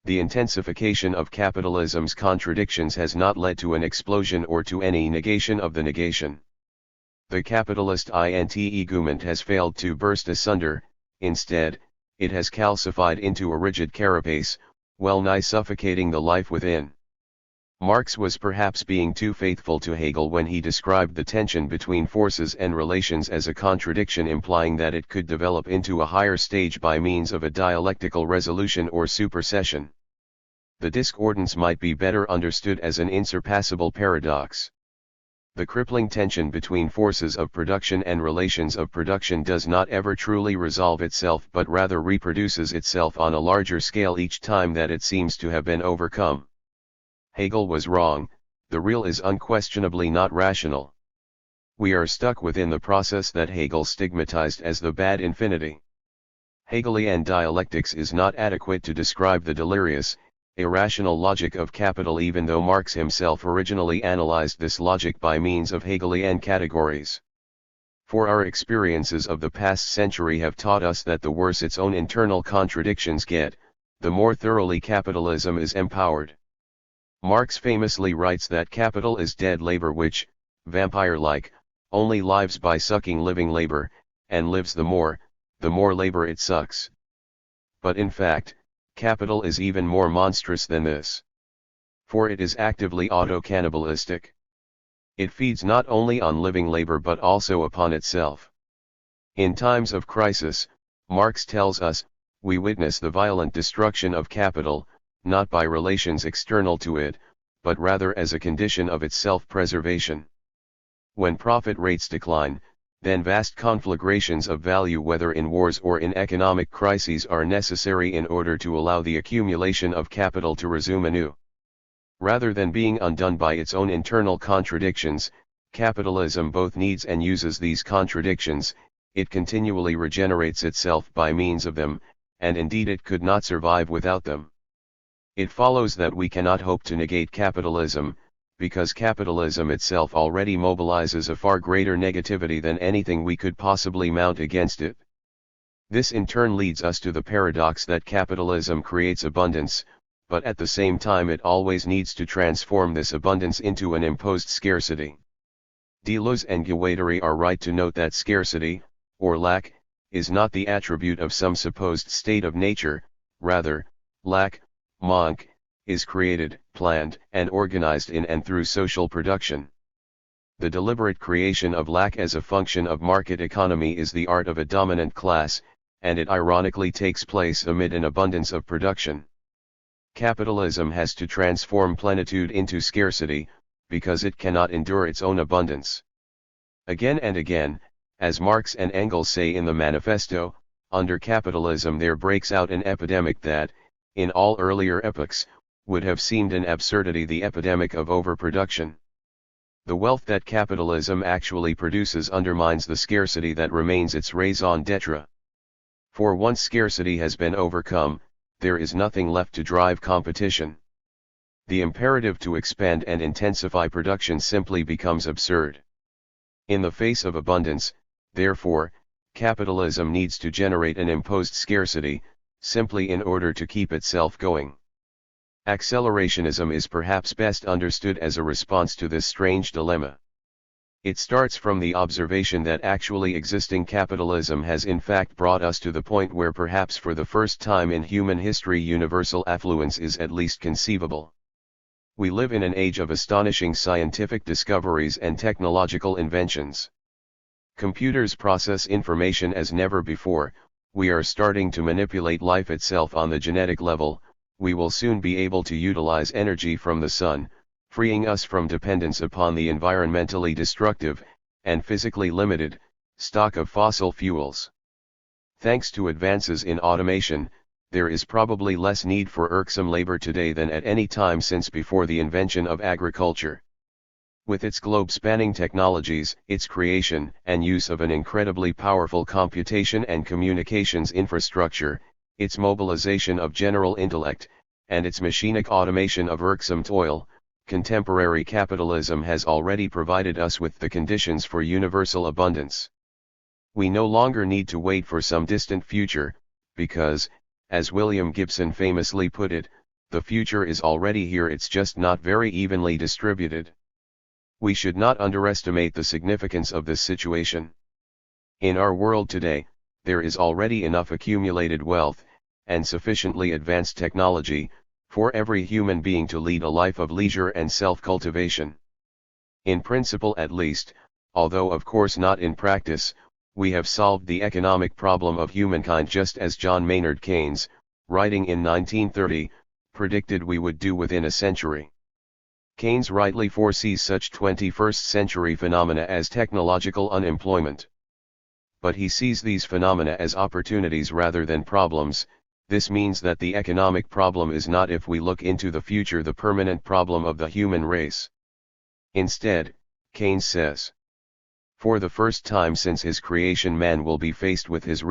The intensification of capitalism's contradictions has not led to an explosion or to any negation of the negation. The capitalist int-egument has failed to burst asunder. Instead, it has calcified into a rigid carapace, well nigh suffocating the life within. Marx was perhaps being too faithful to Hegel when he described the tension between forces and relations as a contradiction, implying that it could develop into a higher stage by means of a dialectical resolution or supersession. The discordance might be better understood as an insurpassable paradox. The crippling tension between forces of production and relations of production does not ever truly resolve itself, but rather reproduces itself on a larger scale each time that it seems to have been overcome. Hegel was wrong. The real is unquestionably not rational. We are stuck within the process that Hegel stigmatized as the bad infinity. Hegelian dialectics is not adequate to describe the delirious, irrational logic of capital, even though Marx himself originally analyzed this logic by means of Hegelian categories. For our experiences of the past century have taught us that the worse its own internal contradictions get, the more thoroughly capitalism is empowered. Marx famously writes that capital is dead labor which, vampire-like, only lives by sucking living labor, and lives the more labor it sucks. But in fact, capital is even more monstrous than this. For it is actively auto-cannibalistic. It feeds not only on living labor but also upon itself. In times of crisis, Marx tells us, we witness the violent destruction of capital, not by relations external to it, but rather as a condition of its self-preservation. When profit rates decline, then vast conflagrations of value, whether in wars or in economic crises, are necessary in order to allow the accumulation of capital to resume anew. Rather than being undone by its own internal contradictions, capitalism both needs and uses these contradictions. It continually regenerates itself by means of them, and indeed it could not survive without them. It follows that we cannot hope to negate capitalism, because capitalism itself already mobilizes a far greater negativity than anything we could possibly mount against it. This in turn leads us to the paradox that capitalism creates abundance, but at the same time it always needs to transform this abundance into an imposed scarcity. Deleuze and Guattari are right to note that scarcity, or lack, is not the attribute of some supposed state of nature, rather, lack, manque, is created, planned, and organized in and through social production. The deliberate creation of lack as a function of market economy is the art of a dominant class, and it ironically takes place amid an abundance of production. Capitalism has to transform plenitude into scarcity, because it cannot endure its own abundance. Again and again, as Marx and Engels say in the manifesto, under capitalism there breaks out an epidemic that, in all earlier epochs, would have seemed an absurdity, the epidemic of overproduction. The wealth that capitalism actually produces undermines the scarcity that remains its raison d'etre. For once scarcity has been overcome, there is nothing left to drive competition. The imperative to expand and intensify production simply becomes absurd. In the face of abundance, therefore, capitalism needs to generate an imposed scarcity, simply in order to keep itself going. Accelerationism is perhaps best understood as a response to this strange dilemma. It starts from the observation that actually existing capitalism has in fact brought us to the point where perhaps for the first time in human history universal affluence is at least conceivable. We live in an age of astonishing scientific discoveries and technological inventions. Computers process information as never before. We are starting to manipulate life itself on the genetic level. We will soon be able to utilize energy from the sun, freeing us from dependence upon the environmentally destructive, and physically limited, stock of fossil fuels. Thanks to advances in automation, there is probably less need for irksome labor today than at any time since before the invention of agriculture. With its globe-spanning technologies, its creation and use of an incredibly powerful computation and communications infrastructure, its mobilization of general intellect, and its machinic automation of irksome toil, contemporary capitalism has already provided us with the conditions for universal abundance. We no longer need to wait for some distant future, because, as William Gibson famously put it, the future is already here, it's just not very evenly distributed. We should not underestimate the significance of this situation. In our world today, there is already enough accumulated wealth, and sufficiently advanced technology, For every human being to lead a life of leisure and self-cultivation. In principle at least, although of course not in practice, we have solved the economic problem of humankind just as John Maynard Keynes, writing in 1930, predicted we would do within a century. Keynes rightly foresees such 21st century phenomena as technological unemployment. But he sees these phenomena as opportunities rather than problems. This means that the economic problem is not, if we look into the future, the permanent problem of the human race. Instead, Keynes says, for the first time since his creation, man will be faced with his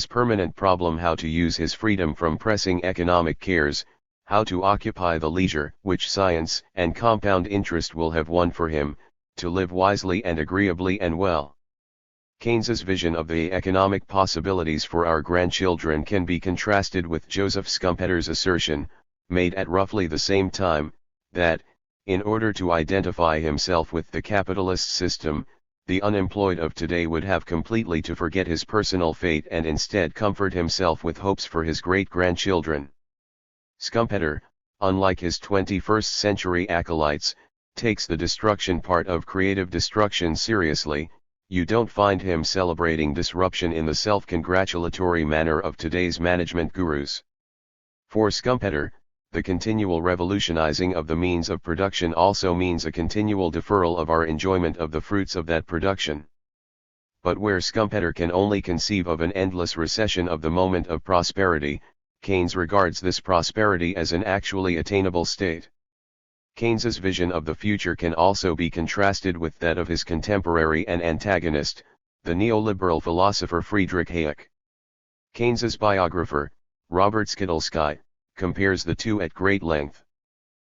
permanent problem: how to use his freedom from pressing economic cares, how to occupy the leisure which science and compound interest will have won for him, to live wisely and agreeably and well. Keynes's vision of the economic possibilities for our grandchildren can be contrasted with Joseph Schumpeter's assertion, made at roughly the same time, that, in order to identify himself with the capitalist system, the unemployed of today would have completely to forget his personal fate and instead comfort himself with hopes for his great-grandchildren. Schumpeter, unlike his 21st century acolytes, takes the destruction part of creative destruction seriously. You don't find him celebrating disruption in the self-congratulatory manner of today's management gurus. For Schumpeter, the continual revolutionizing of the means of production also means a continual deferral of our enjoyment of the fruits of that production. But where Schumpeter can only conceive of an endless recession of the moment of prosperity, Keynes regards this prosperity as an actually attainable state. Keynes's vision of the future can also be contrasted with that of his contemporary and antagonist, the neoliberal philosopher Friedrich Hayek. Keynes's biographer, Robert Skidelsky, compares the two at great length.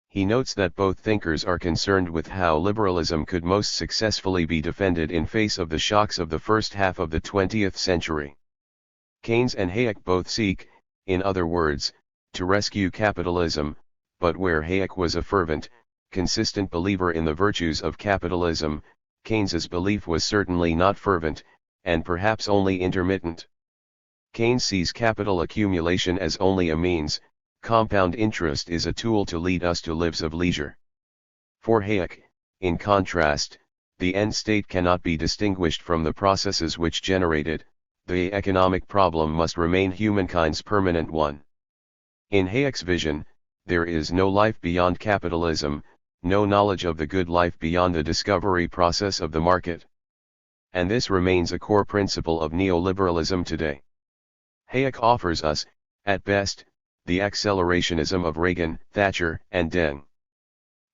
He notes that both thinkers are concerned with how liberalism could most successfully be defended in face of the shocks of the first half of the 20th century. Keynes and Hayek both seek, in other words, to rescue capitalism, but where Hayek was a fervent, consistent believer in the virtues of capitalism, Keynes's belief was certainly not fervent, and perhaps only intermittent. Keynes sees capital accumulation as only a means, compound interest is a tool to lead us to lives of leisure. For Hayek, in contrast, the end state cannot be distinguished from the processes which generate it. The economic problem must remain humankind's permanent one. In Hayek's vision, there is no life beyond capitalism, no knowledge of the good life beyond the discovery process of the market. And this remains a core principle of neoliberalism today. Hayek offers us, at best, the accelerationism of Reagan, Thatcher, and Deng.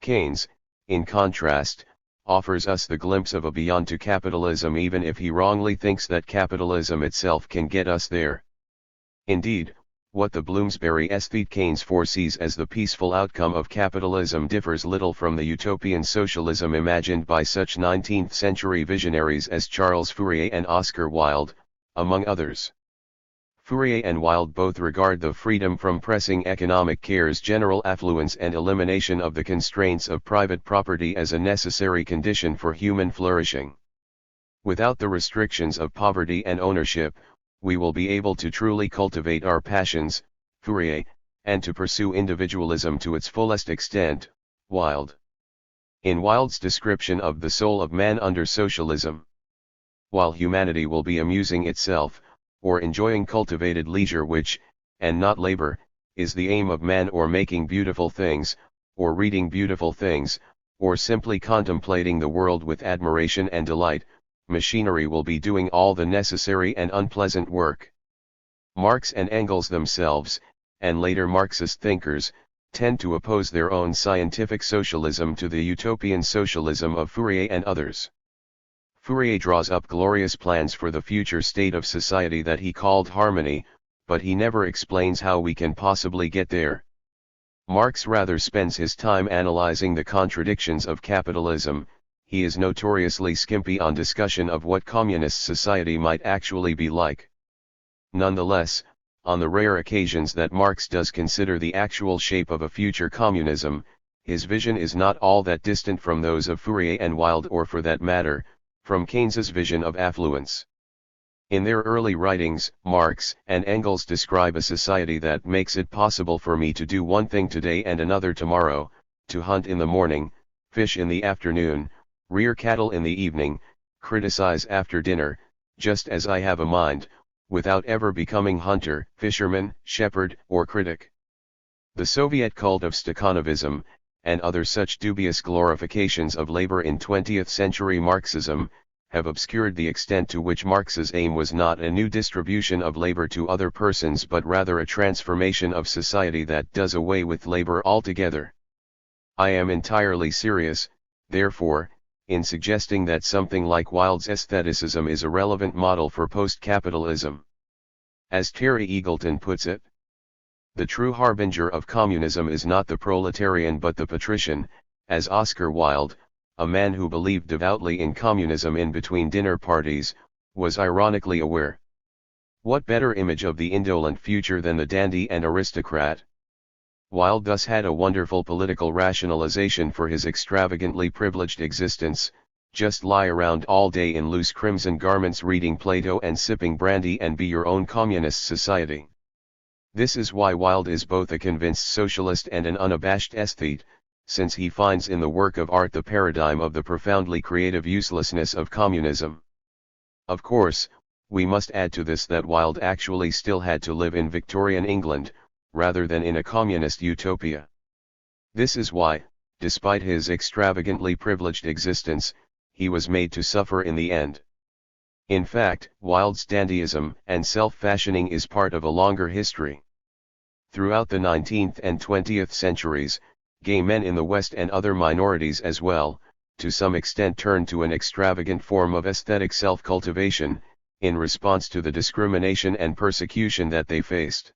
Keynes, in contrast, offers us the glimpse of a beyond to capitalism, even if he wrongly thinks that capitalism itself can get us there. Indeed, what the Bloomsbury aesthete Keynes foresees as the peaceful outcome of capitalism differs little from the utopian socialism imagined by such 19th century visionaries as Charles Fourier and Oscar Wilde, among others. Fourier and Wilde both regard the freedom from pressing economic cares, general affluence, and elimination of the constraints of private property as a necessary condition for human flourishing. Without the restrictions of poverty and ownership, we will be able to truly cultivate our passions, Fourier, and to pursue individualism to its fullest extent, Wilde. In Wilde's description of the soul of man under socialism, while humanity will be amusing itself, or enjoying cultivated leisure which, and not labor, is the aim of man, or making beautiful things, or reading beautiful things, or simply contemplating the world with admiration and delight, machinery will be doing all the necessary and unpleasant work. Marx and Engels themselves, and later Marxist thinkers, tend to oppose their own scientific socialism to the utopian socialism of Fourier and others. Fourier draws up glorious plans for the future state of society that he called harmony, but he never explains how we can possibly get there. Marx rather spends his time analyzing the contradictions of capitalism. He is notoriously skimpy on discussion of what communist society might actually be like. Nonetheless, on the rare occasions that Marx does consider the actual shape of a future communism, his vision is not all that distant from those of Fourier and Wilde, or for that matter, from Keynes's vision of affluence. In their early writings, Marx and Engels describe a society that makes it possible for me to do one thing today and another tomorrow, to hunt in the morning, fish in the afternoon, rear cattle in the evening, criticize after dinner, just as I have a mind, without ever becoming hunter, fisherman, shepherd, or critic. The Soviet cult of Stakhanovism, and other such dubious glorifications of labor in 20th century Marxism, have obscured the extent to which Marx's aim was not a new distribution of labor to other persons but rather a transformation of society that does away with labor altogether. I am entirely serious, therefore, in suggesting that something like Wilde's aestheticism is a relevant model for post-capitalism. As Terry Eagleton puts it, the true harbinger of communism is not the proletarian but the patrician, as Oscar Wilde, a man who believed devoutly in communism in between dinner parties, was ironically aware. What better image of the indolent future than the dandy and aristocrat? Wilde thus had a wonderful political rationalization for his extravagantly privileged existence: just lie around all day in loose crimson garments reading Plato and sipping brandy and be your own communist society. This is why Wilde is both a convinced socialist and an unabashed aesthete, since he finds in the work of art the paradigm of the profoundly creative uselessness of communism. Of course, we must add to this that Wilde actually still had to live in Victorian England, rather than in a communist utopia. This is why, despite his extravagantly privileged existence, he was made to suffer in the end. In fact, Wilde's dandyism and self-fashioning is part of a longer history. Throughout the 19th and 20th centuries, gay men in the West and other minorities as well, to some extent turned to an extravagant form of aesthetic self-cultivation, in response to the discrimination and persecution that they faced.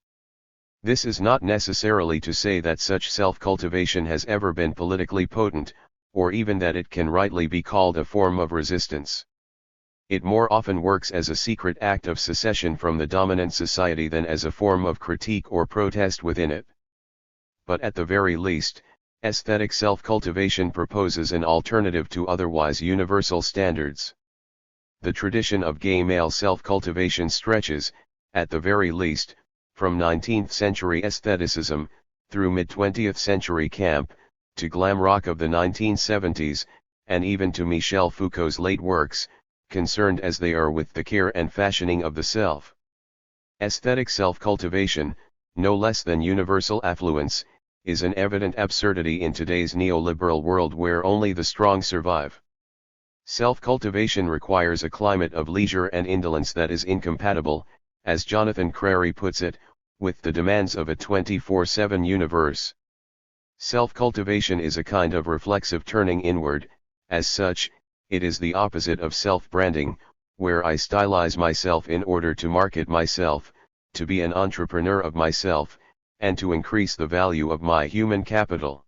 This is not necessarily to say that such self-cultivation has ever been politically potent, or even that it can rightly be called a form of resistance. It more often works as a secret act of secession from the dominant society than as a form of critique or protest within it. But at the very least, aesthetic self-cultivation proposes an alternative to otherwise universal standards. The tradition of gay male self-cultivation stretches, at the very least, from 19th century aestheticism, through mid-20th century camp, to glam rock of the 1970s, and even to Michel Foucault's late works, concerned as they are with the care and fashioning of the self. Aesthetic self-cultivation, no less than universal affluence, is an evident absurdity in today's neoliberal world where only the strong survive. Self-cultivation requires a climate of leisure and indolence that is incompatible, as Jonathan Crary puts it, with the demands of a 24/7 universe. Self-cultivation is a kind of reflexive turning inward. As such, it is the opposite of self-branding, where I stylize myself in order to market myself, to be an entrepreneur of myself, and to increase the value of my human capital.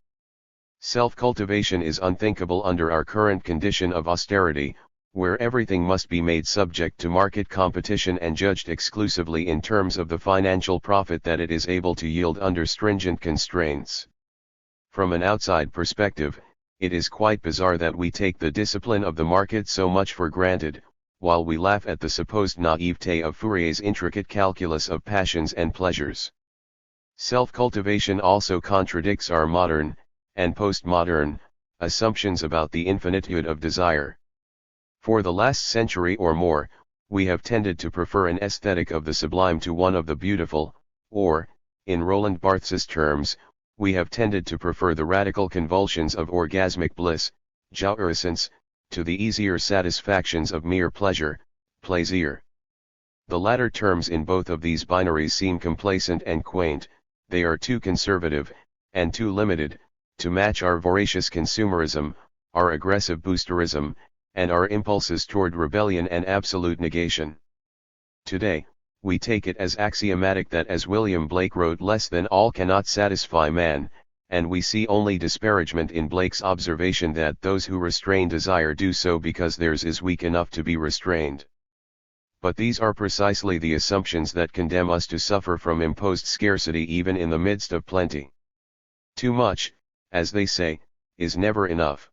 Self-cultivation is unthinkable under our current condition of austerity, where everything must be made subject to market competition and judged exclusively in terms of the financial profit that it is able to yield under stringent constraints. From an outside perspective, it is quite bizarre that we take the discipline of the market so much for granted, while we laugh at the supposed naivete of Fourier's intricate calculus of passions and pleasures. Self-cultivation also contradicts our modern, and postmodern, assumptions about the infinitude of desire. For the last century or more, we have tended to prefer an aesthetic of the sublime to one of the beautiful, or, in Roland Barthes's terms, we have tended to prefer the radical convulsions of orgasmic bliss, jouissance, to the easier satisfactions of mere pleasure, plaisir. The latter terms in both of these binaries seem complacent and quaint. They are too conservative, and too limited, to match our voracious consumerism, our aggressive boosterism, and our impulses toward rebellion and absolute negation. Today, we take it as axiomatic that as William Blake wrote, less than all cannot satisfy man, and we see only disparagement in Blake's observation that those who restrain desire do so because theirs is weak enough to be restrained. But these are precisely the assumptions that condemn us to suffer from imposed scarcity even in the midst of plenty. Too much, as they say, is never enough.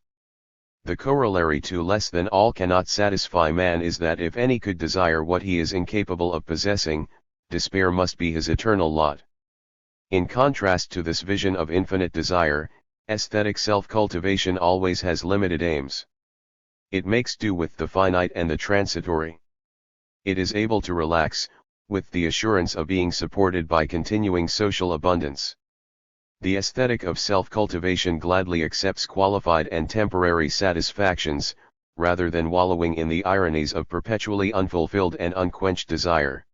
The corollary to less than all cannot satisfy man is that if any could desire what he is incapable of possessing, despair must be his eternal lot. In contrast to this vision of infinite desire, aesthetic self-cultivation always has limited aims. It makes do with the finite and the transitory. It is able to relax, with the assurance of being supported by continuing social abundance. The aesthetic of self-cultivation gladly accepts qualified and temporary satisfactions, rather than wallowing in the ironies of perpetually unfulfilled and unquenched desire.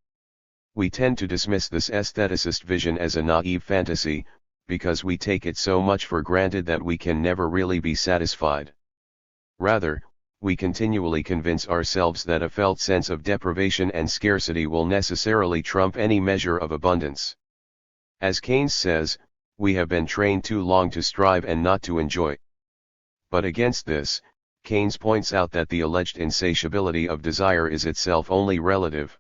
We tend to dismiss this aestheticist vision as a naive fantasy, because we take it so much for granted that we can never really be satisfied. Rather, we continually convince ourselves that a felt sense of deprivation and scarcity will necessarily trump any measure of abundance. As Keynes says, we have been trained too long to strive and not to enjoy. But against this, Keynes points out that the alleged insatiability of desire is itself only relative.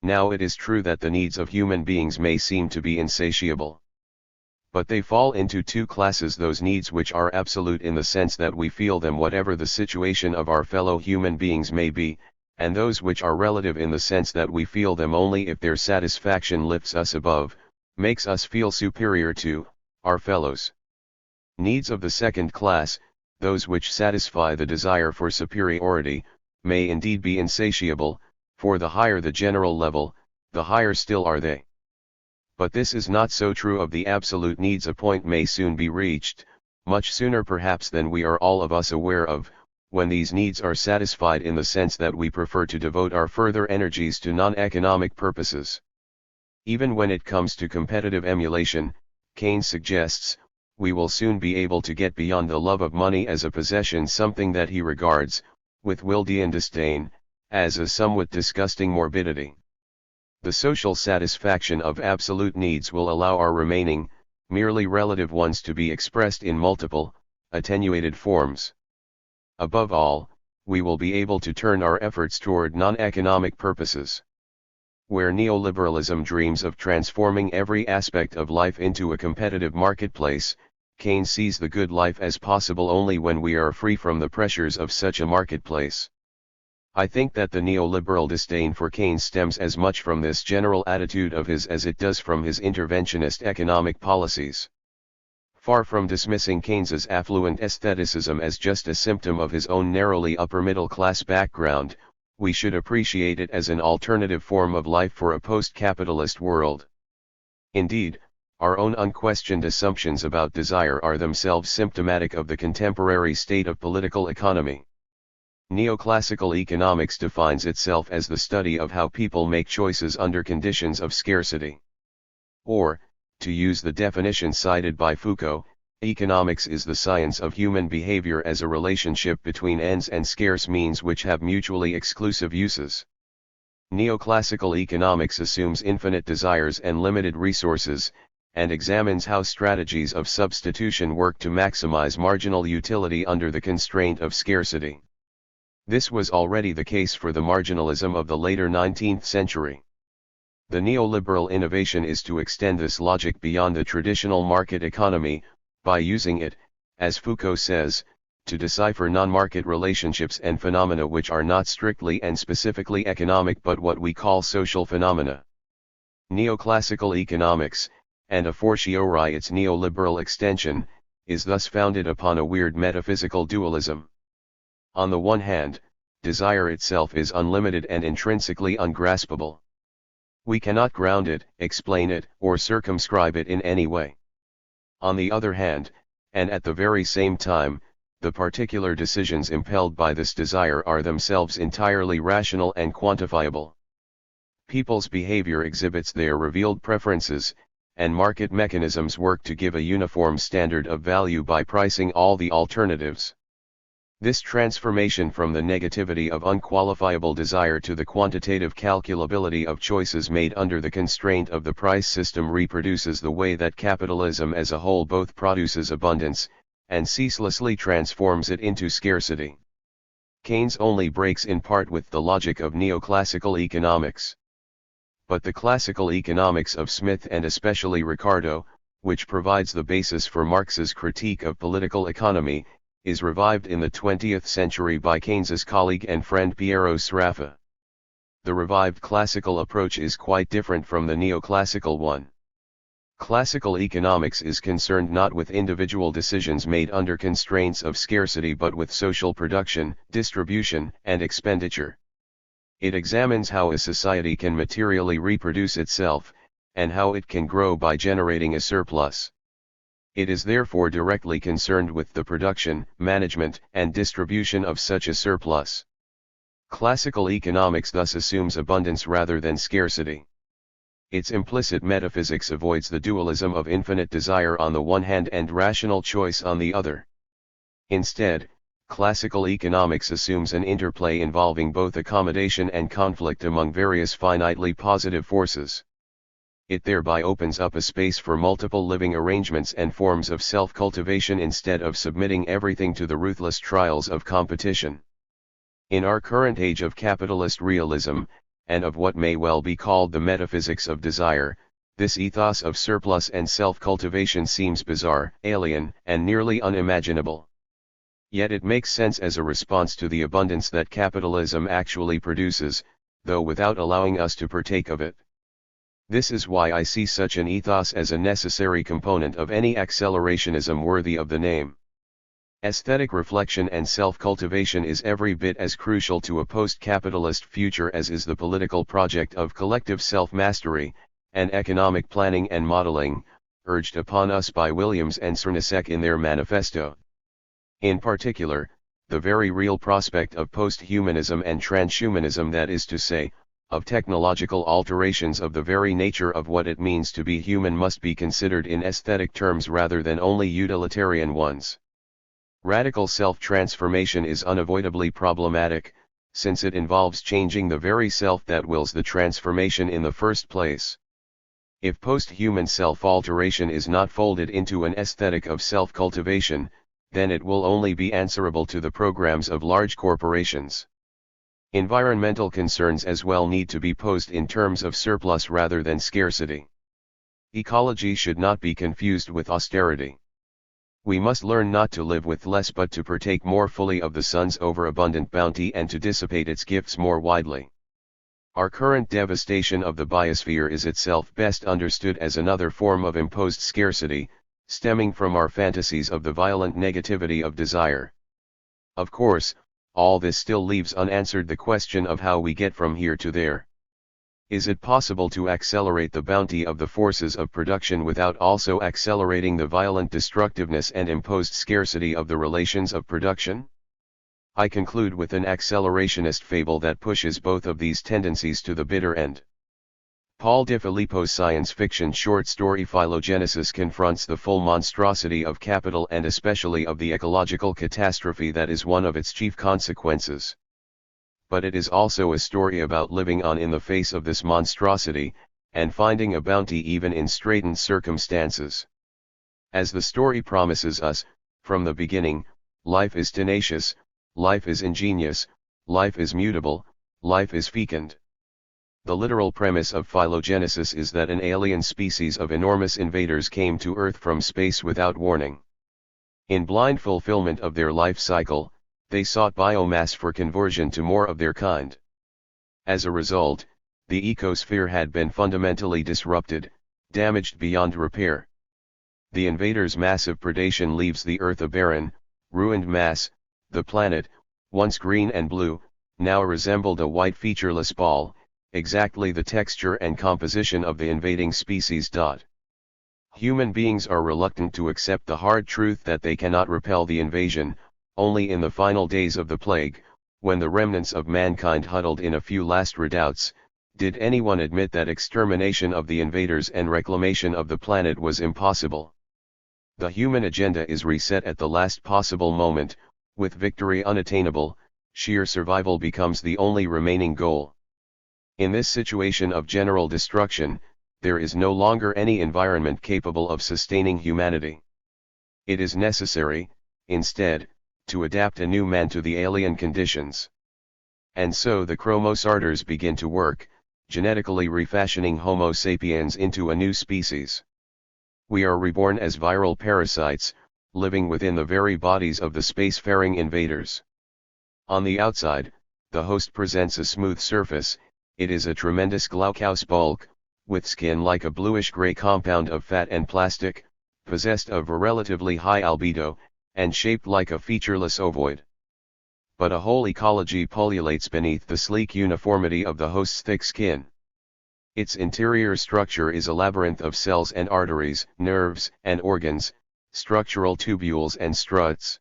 Now it is true that the needs of human beings may seem to be insatiable. But they fall into two classes: those needs which are absolute in the sense that we feel them whatever the situation of our fellow human beings may be, and those which are relative in the sense that we feel them only if their satisfaction lifts us above, makes us feel superior to, our fellows. Needs of the second class, those which satisfy the desire for superiority, may indeed be insatiable, for the higher the general level, the higher still are they. But this is not so true of the absolute needs. A point may soon be reached, much sooner perhaps than we are all of us aware of, when these needs are satisfied in the sense that we prefer to devote our further energies to non-economic purposes. Even when it comes to competitive emulation, Keynes suggests, we will soon be able to get beyond the love of money as a possession, something that he regards, with Wildean disdain, as a somewhat disgusting morbidity. The social satisfaction of absolute needs will allow our remaining, merely relative ones to be expressed in multiple, attenuated forms. Above all, we will be able to turn our efforts toward non-economic purposes. Where neoliberalism dreams of transforming every aspect of life into a competitive marketplace, Keynes sees the good life as possible only when we are free from the pressures of such a marketplace. I think that the neoliberal disdain for Keynes stems as much from this general attitude of his as it does from his interventionist economic policies. Far from dismissing Keynes's affluent aestheticism as just a symptom of his own narrowly upper-middle-class background, we should appreciate it as an alternative form of life for a post-capitalist world. Indeed, our own unquestioned assumptions about desire are themselves symptomatic of the contemporary state of political economy. Neoclassical economics defines itself as the study of how people make choices under conditions of scarcity. Or, to use the definition cited by Foucault, economics is the science of human behavior as a relationship between ends and scarce means which have mutually exclusive uses. Neoclassical economics assumes infinite desires and limited resources, and examines how strategies of substitution work to maximize marginal utility under the constraint of scarcity. This was already the case for the marginalism of the later 19th century. The neoliberal innovation is to extend this logic beyond the traditional market economy, by using it, as Foucault says, to decipher non-market relationships and phenomena which are not strictly and specifically economic but what we call social phenomena. Neoclassical economics, and a fortiori its neoliberal extension, is thus founded upon a weird metaphysical dualism. On the one hand, desire itself is unlimited and intrinsically ungraspable. We cannot ground it, explain it, or circumscribe it in any way. On the other hand, and at the very same time, the particular decisions impelled by this desire are themselves entirely rational and quantifiable. People's behavior exhibits their revealed preferences, and market mechanisms work to give a uniform standard of value by pricing all the alternatives. This transformation from the negativity of unqualifiable desire to the quantitative calculability of choices made under the constraint of the price system reproduces the way that capitalism as a whole both produces abundance, and ceaselessly transforms it into scarcity. Keynes only breaks in part with the logic of neoclassical economics. But the classical economics of Smith and especially Ricardo, which provides the basis for Marx's critique of political economy, is revived in the 20th century by Keynes's colleague and friend Piero Sraffa. The revived classical approach is quite different from the neoclassical one. Classical economics is concerned not with individual decisions made under constraints of scarcity but with social production, distribution, and expenditure. It examines how a society can materially reproduce itself, and how it can grow by generating a surplus. It is therefore directly concerned with the production, management, and distribution of such a surplus. Classical economics thus assumes abundance rather than scarcity. Its implicit metaphysics avoids the dualism of infinite desire on the one hand and rational choice on the other. Instead, classical economics assumes an interplay involving both accommodation and conflict among various finitely positive forces. It thereby opens up a space for multiple living arrangements and forms of self-cultivation instead of submitting everything to the ruthless trials of competition. In our current age of capitalist realism, and of what may well be called the metaphysics of desire, this ethos of surplus and self-cultivation seems bizarre, alien, and nearly unimaginable. Yet it makes sense as a response to the abundance that capitalism actually produces, though without allowing us to partake of it. This is why I see such an ethos as a necessary component of any accelerationism worthy of the name. Aesthetic reflection and self-cultivation is every bit as crucial to a post-capitalist future as is the political project of collective self-mastery, and economic planning and modeling, urged upon us by Williams and Czerniak in their manifesto. In particular, the very real prospect of post-humanism and transhumanism, that is to say, of technological alterations of the very nature of what it means to be human, must be considered in aesthetic terms rather than only utilitarian ones. Radical self-transformation is unavoidably problematic, since it involves changing the very self that wills the transformation in the first place. If post-human self-alteration is not folded into an aesthetic of self-cultivation, then it will only be answerable to the programs of large corporations. Environmental concerns as well need to be posed in terms of surplus rather than scarcity. Ecology should not be confused with austerity. We must learn not to live with less but to partake more fully of the sun's overabundant bounty and to dissipate its gifts more widely. Our current devastation of the biosphere is itself best understood as another form of imposed scarcity, stemming from our fantasies of the violent negativity of desire. Of course, all this still leaves unanswered the question of how we get from here to there. Is it possible to accelerate the bounty of the forces of production without also accelerating the violent destructiveness and imposed scarcity of the relations of production? I conclude with an accelerationist fable that pushes both of these tendencies to the bitter end. Paul de Filippo's science fiction short story Phylogenesis confronts the full monstrosity of capital and especially of the ecological catastrophe that is one of its chief consequences. But it is also a story about living on in the face of this monstrosity, and finding a bounty even in straitened circumstances. As the story promises us, from the beginning, life is tenacious, life is ingenious, life is mutable, life is fecund. The literal premise of phylogenesis is that an alien species of enormous invaders came to Earth from space without warning. In blind fulfillment of their life cycle, they sought biomass for conversion to more of their kind. As a result, the ecosphere had been fundamentally disrupted, damaged beyond repair. The invaders' massive predation leaves the Earth a barren, ruined mass. The planet, once green and blue, now resembled a white featureless ball, exactly the texture and composition of the invading species. Human beings are reluctant to accept the hard truth that they cannot repel the invasion. Only in the final days of the plague, when the remnants of mankind huddled in a few last redoubts, did anyone admit that extermination of the invaders and reclamation of the planet was impossible. The human agenda is reset at the last possible moment. With victory unattainable, sheer survival becomes the only remaining goal. In this situation of general destruction, there is no longer any environment capable of sustaining humanity. It is necessary, instead, to adapt a new man to the alien conditions. And so the chromosarters begin to work, genetically refashioning Homo sapiens into a new species. We are reborn as viral parasites, living within the very bodies of the spacefaring invaders. On the outside, the host presents a smooth surface. It is a tremendous glaucous bulk, with skin like a bluish-gray compound of fat and plastic, possessed of a relatively high albedo, and shaped like a featureless ovoid. But a whole ecology pullulates beneath the sleek uniformity of the host's thick skin. Its interior structure is a labyrinth of cells and arteries, nerves and organs, structural tubules and struts.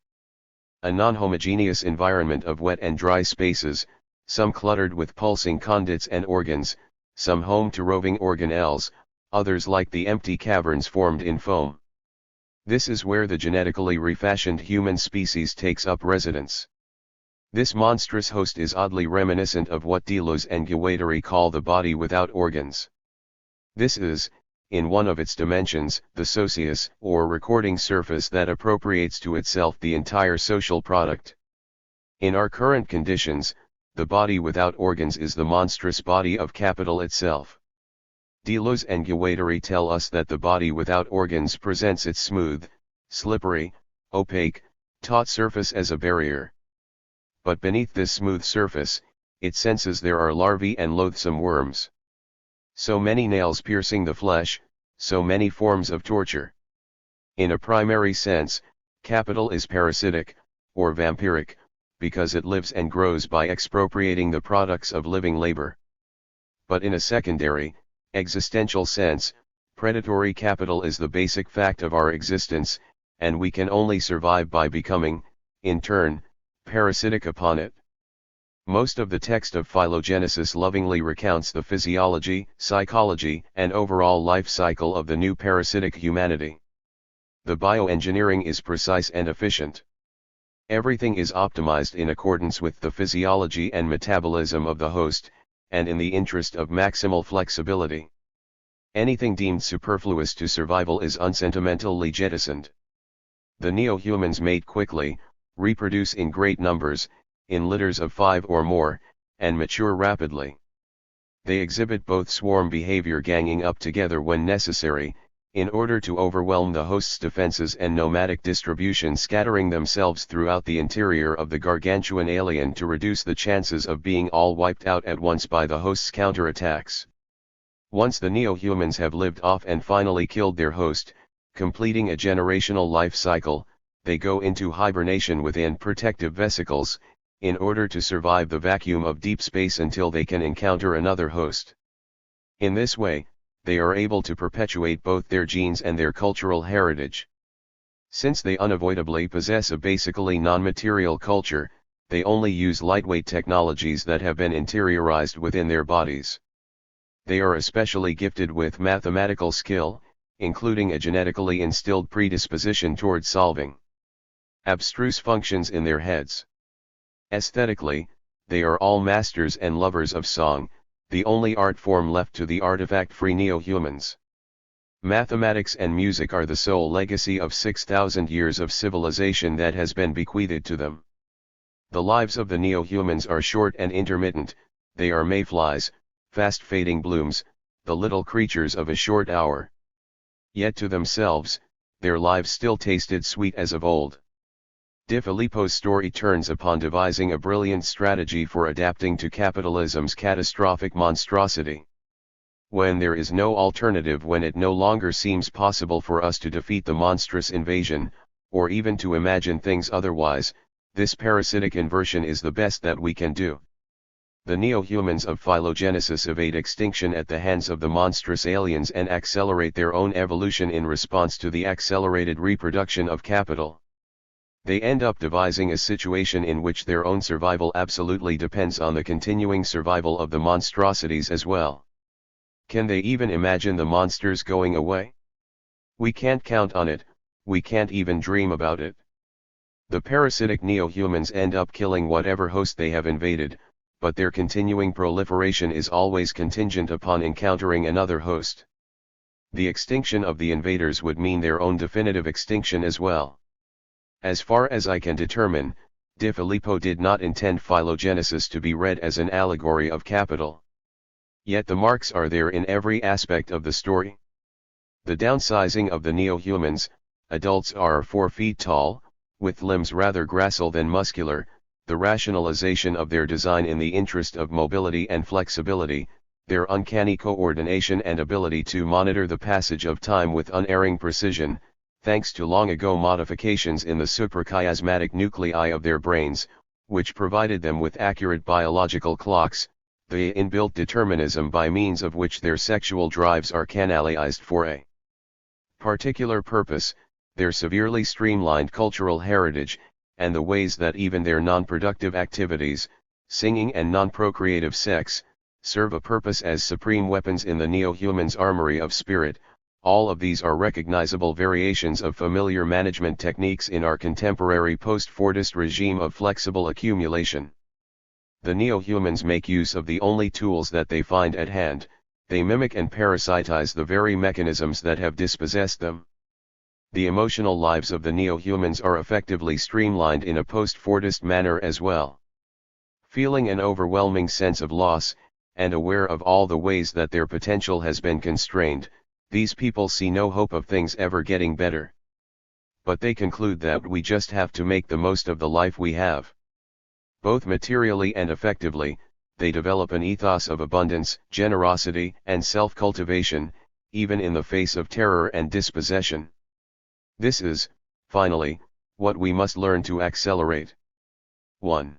A non-homogeneous environment of wet and dry spaces, some cluttered with pulsing conduits and organs, some home to roving organelles, others like the empty caverns formed in foam. This is where the genetically refashioned human species takes up residence. This monstrous host is oddly reminiscent of what Deleuze and Guattari call the body without organs. This is, in one of its dimensions, the socius, or recording surface that appropriates to itself the entire social product. In our current conditions, the body without organs is the monstrous body of capital itself. Deleuze and Guattari tell us that the body without organs presents its smooth, slippery, opaque, taut surface as a barrier. But beneath this smooth surface, it senses there are larvae and loathsome worms. So many nails piercing the flesh, so many forms of torture. In a primary sense, capital is parasitic, or vampiric, because it lives and grows by expropriating the products of living labor. But in a secondary, existential sense, predatory capital is the basic fact of our existence, and we can only survive by becoming, in turn, parasitic upon it. Most of the text of phylogenesis lovingly recounts the physiology, psychology, and overall life cycle of the new parasitic humanity. The bioengineering is precise and efficient. Everything is optimized in accordance with the physiology and metabolism of the host, and in the interest of maximal flexibility. Anything deemed superfluous to survival is unsentimentally jettisoned. The neo-humans mate quickly, reproduce in great numbers, in litters of 5 or more, and mature rapidly. They exhibit both swarm behavior, ganging up together when necessary, in order to overwhelm the host's defenses, and nomadic distribution, scattering themselves throughout the interior of the gargantuan alien to reduce the chances of being all wiped out at once by the host's counterattacks. Once the neo-humans have lived off and finally killed their host, completing a generational life cycle, they go into hibernation within protective vesicles, in order to survive the vacuum of deep space until they can encounter another host. In this way, they are able to perpetuate both their genes and their cultural heritage. Since they unavoidably possess a basically non-material culture, they only use lightweight technologies that have been interiorized within their bodies. They are especially gifted with mathematical skill, including a genetically instilled predisposition towards solving abstruse functions in their heads. Aesthetically, they are all masters and lovers of song, the only art form left to the artifact-free neo-humans. Mathematics and music are the sole legacy of 6,000 years of civilization that has been bequeathed to them. The lives of the neo-humans are short and intermittent. They are mayflies, fast-fading blooms, the little creatures of a short hour. Yet to themselves, their lives still tasted sweet as of old. De Filippo's story turns upon devising a brilliant strategy for adapting to capitalism's catastrophic monstrosity. When there is no alternative, when it no longer seems possible for us to defeat the monstrous invasion, or even to imagine things otherwise, this parasitic inversion is the best that we can do. The neo-humans of phylogenesis evade extinction at the hands of the monstrous aliens and accelerate their own evolution in response to the accelerated reproduction of capital. They end up devising a situation in which their own survival absolutely depends on the continuing survival of the monstrosities as well. Can they even imagine the monsters going away? We can't count on it, we can't even dream about it. The parasitic neo-humans end up killing whatever host they have invaded, but their continuing proliferation is always contingent upon encountering another host. The extinction of the invaders would mean their own definitive extinction as well. As far as I can determine, De Filippo did not intend phylogenesis to be read as an allegory of capital. Yet the marks are there in every aspect of the story. The downsizing of the neo-humans, adults are 4 feet tall, with limbs rather gracile than muscular, the rationalization of their design in the interest of mobility and flexibility, their uncanny coordination and ability to monitor the passage of time with unerring precision, thanks to long ago modifications in the suprachiasmatic nuclei of their brains, which provided them with accurate biological clocks, the inbuilt determinism by means of which their sexual drives are canalized for a particular purpose, their severely streamlined cultural heritage, and the ways that even their non-productive activities, singing and non-procreative sex, serve a purpose as supreme weapons in the neo-human's armory of spirit, all of these are recognizable variations of familiar management techniques in our contemporary post-Fordist regime of flexible accumulation. The neo-humans make use of the only tools that they find at hand, they mimic and parasitize the very mechanisms that have dispossessed them. The emotional lives of the neo-humans are effectively streamlined in a post-Fordist manner as well. Feeling an overwhelming sense of loss, and aware of all the ways that their potential has been constrained, these people see no hope of things ever getting better. But they conclude that we just have to make the most of the life we have. Both materially and effectively, they develop an ethos of abundance, generosity, and self-cultivation, even in the face of terror and dispossession. This is, finally, what we must learn to accelerate. 1.